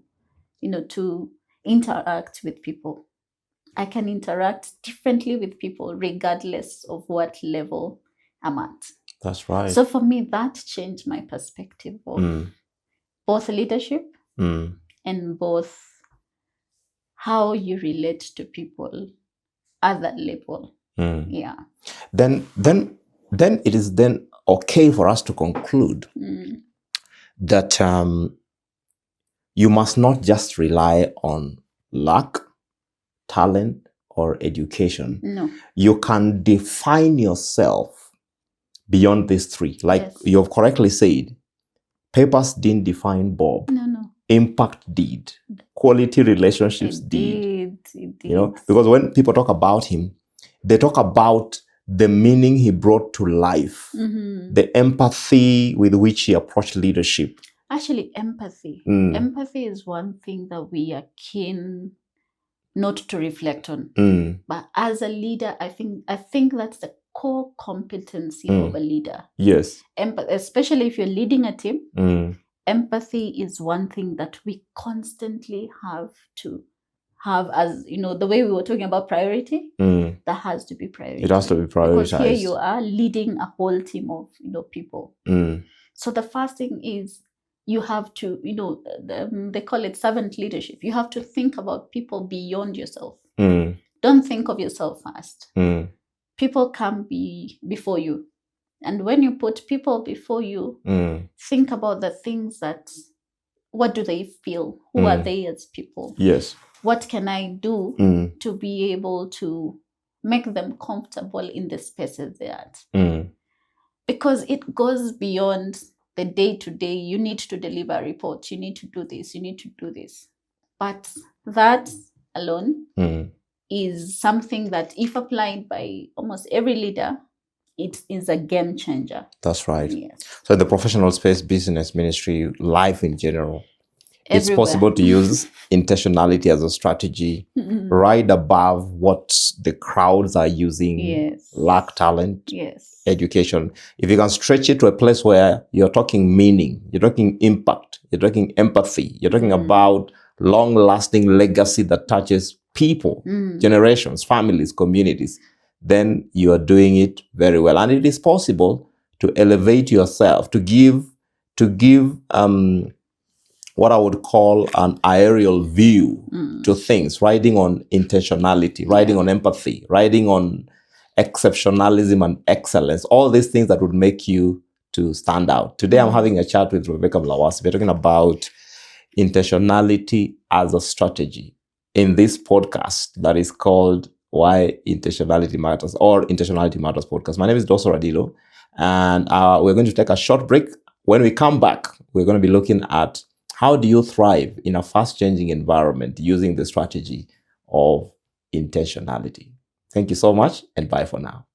to interact with people. I can interact differently with people regardless of what level I'm at. That's right. So for me, that changed my perspective of both leadership and both how you relate to people at that level. Yeah. Then it is then okay for us to conclude that you must not just rely on luck, talent, or education. No. You can define yourself beyond these three. Like you've correctly said, papers didn't define Bob. No. Impact did. Quality relationships did. Because when people talk about him, they talk about the meaning he brought to life, the empathy with which he approached leadership. Actually, empathy. Empathy is one thing that we are keen not to reflect on. But as a leader, I think that's the core competency of a leader. Yes. Especially if you're leading a team, empathy is one thing that we constantly have to have, as the way we were talking about priority, that has to be priority. It has to be prioritized. Because here you are leading a whole team of people. So the first thing is you have to, they call it servant leadership. You have to think about people beyond yourself. Don't think of yourself first. People come before you. And when you put people before you, think about the things what do they feel? Who are they as people? Yes. What can I do to be able to make them comfortable in the spaces they're at? Because it goes beyond the day-to-day. You need to deliver a report. You need to do this. You need to do this. But that alone is something that, if applied by almost every leader, it is a game changer. That's right. Yes. So in the professional space, business, ministry, life in general, it's Everywhere. possible to use intentionality as a strategy right above what the crowds are using. Yes. Lack talent. Yes. Education. If you can stretch it to a place where you're talking meaning, you're talking impact, you're talking empathy, you're talking about long-lasting legacy that touches people, generations, families, communities, then you are doing it very well. And it is possible to elevate yourself, to give what I would call an aerial view to things, riding on intentionality, riding on empathy, riding on exceptionalism and excellence, all these things that would make you to stand out. Today, I'm having a chat with Rebecca Mlawasi. We're talking about intentionality as a strategy in this podcast that is called Why Intentionality Matters, or Intentionality Matters podcast. My name is Dooso Radido, and we're going to take a short break. When we come back, we're going to be looking at how do you thrive in a fast-changing environment using the strategy of intentionality. Thank you so much, and bye for now.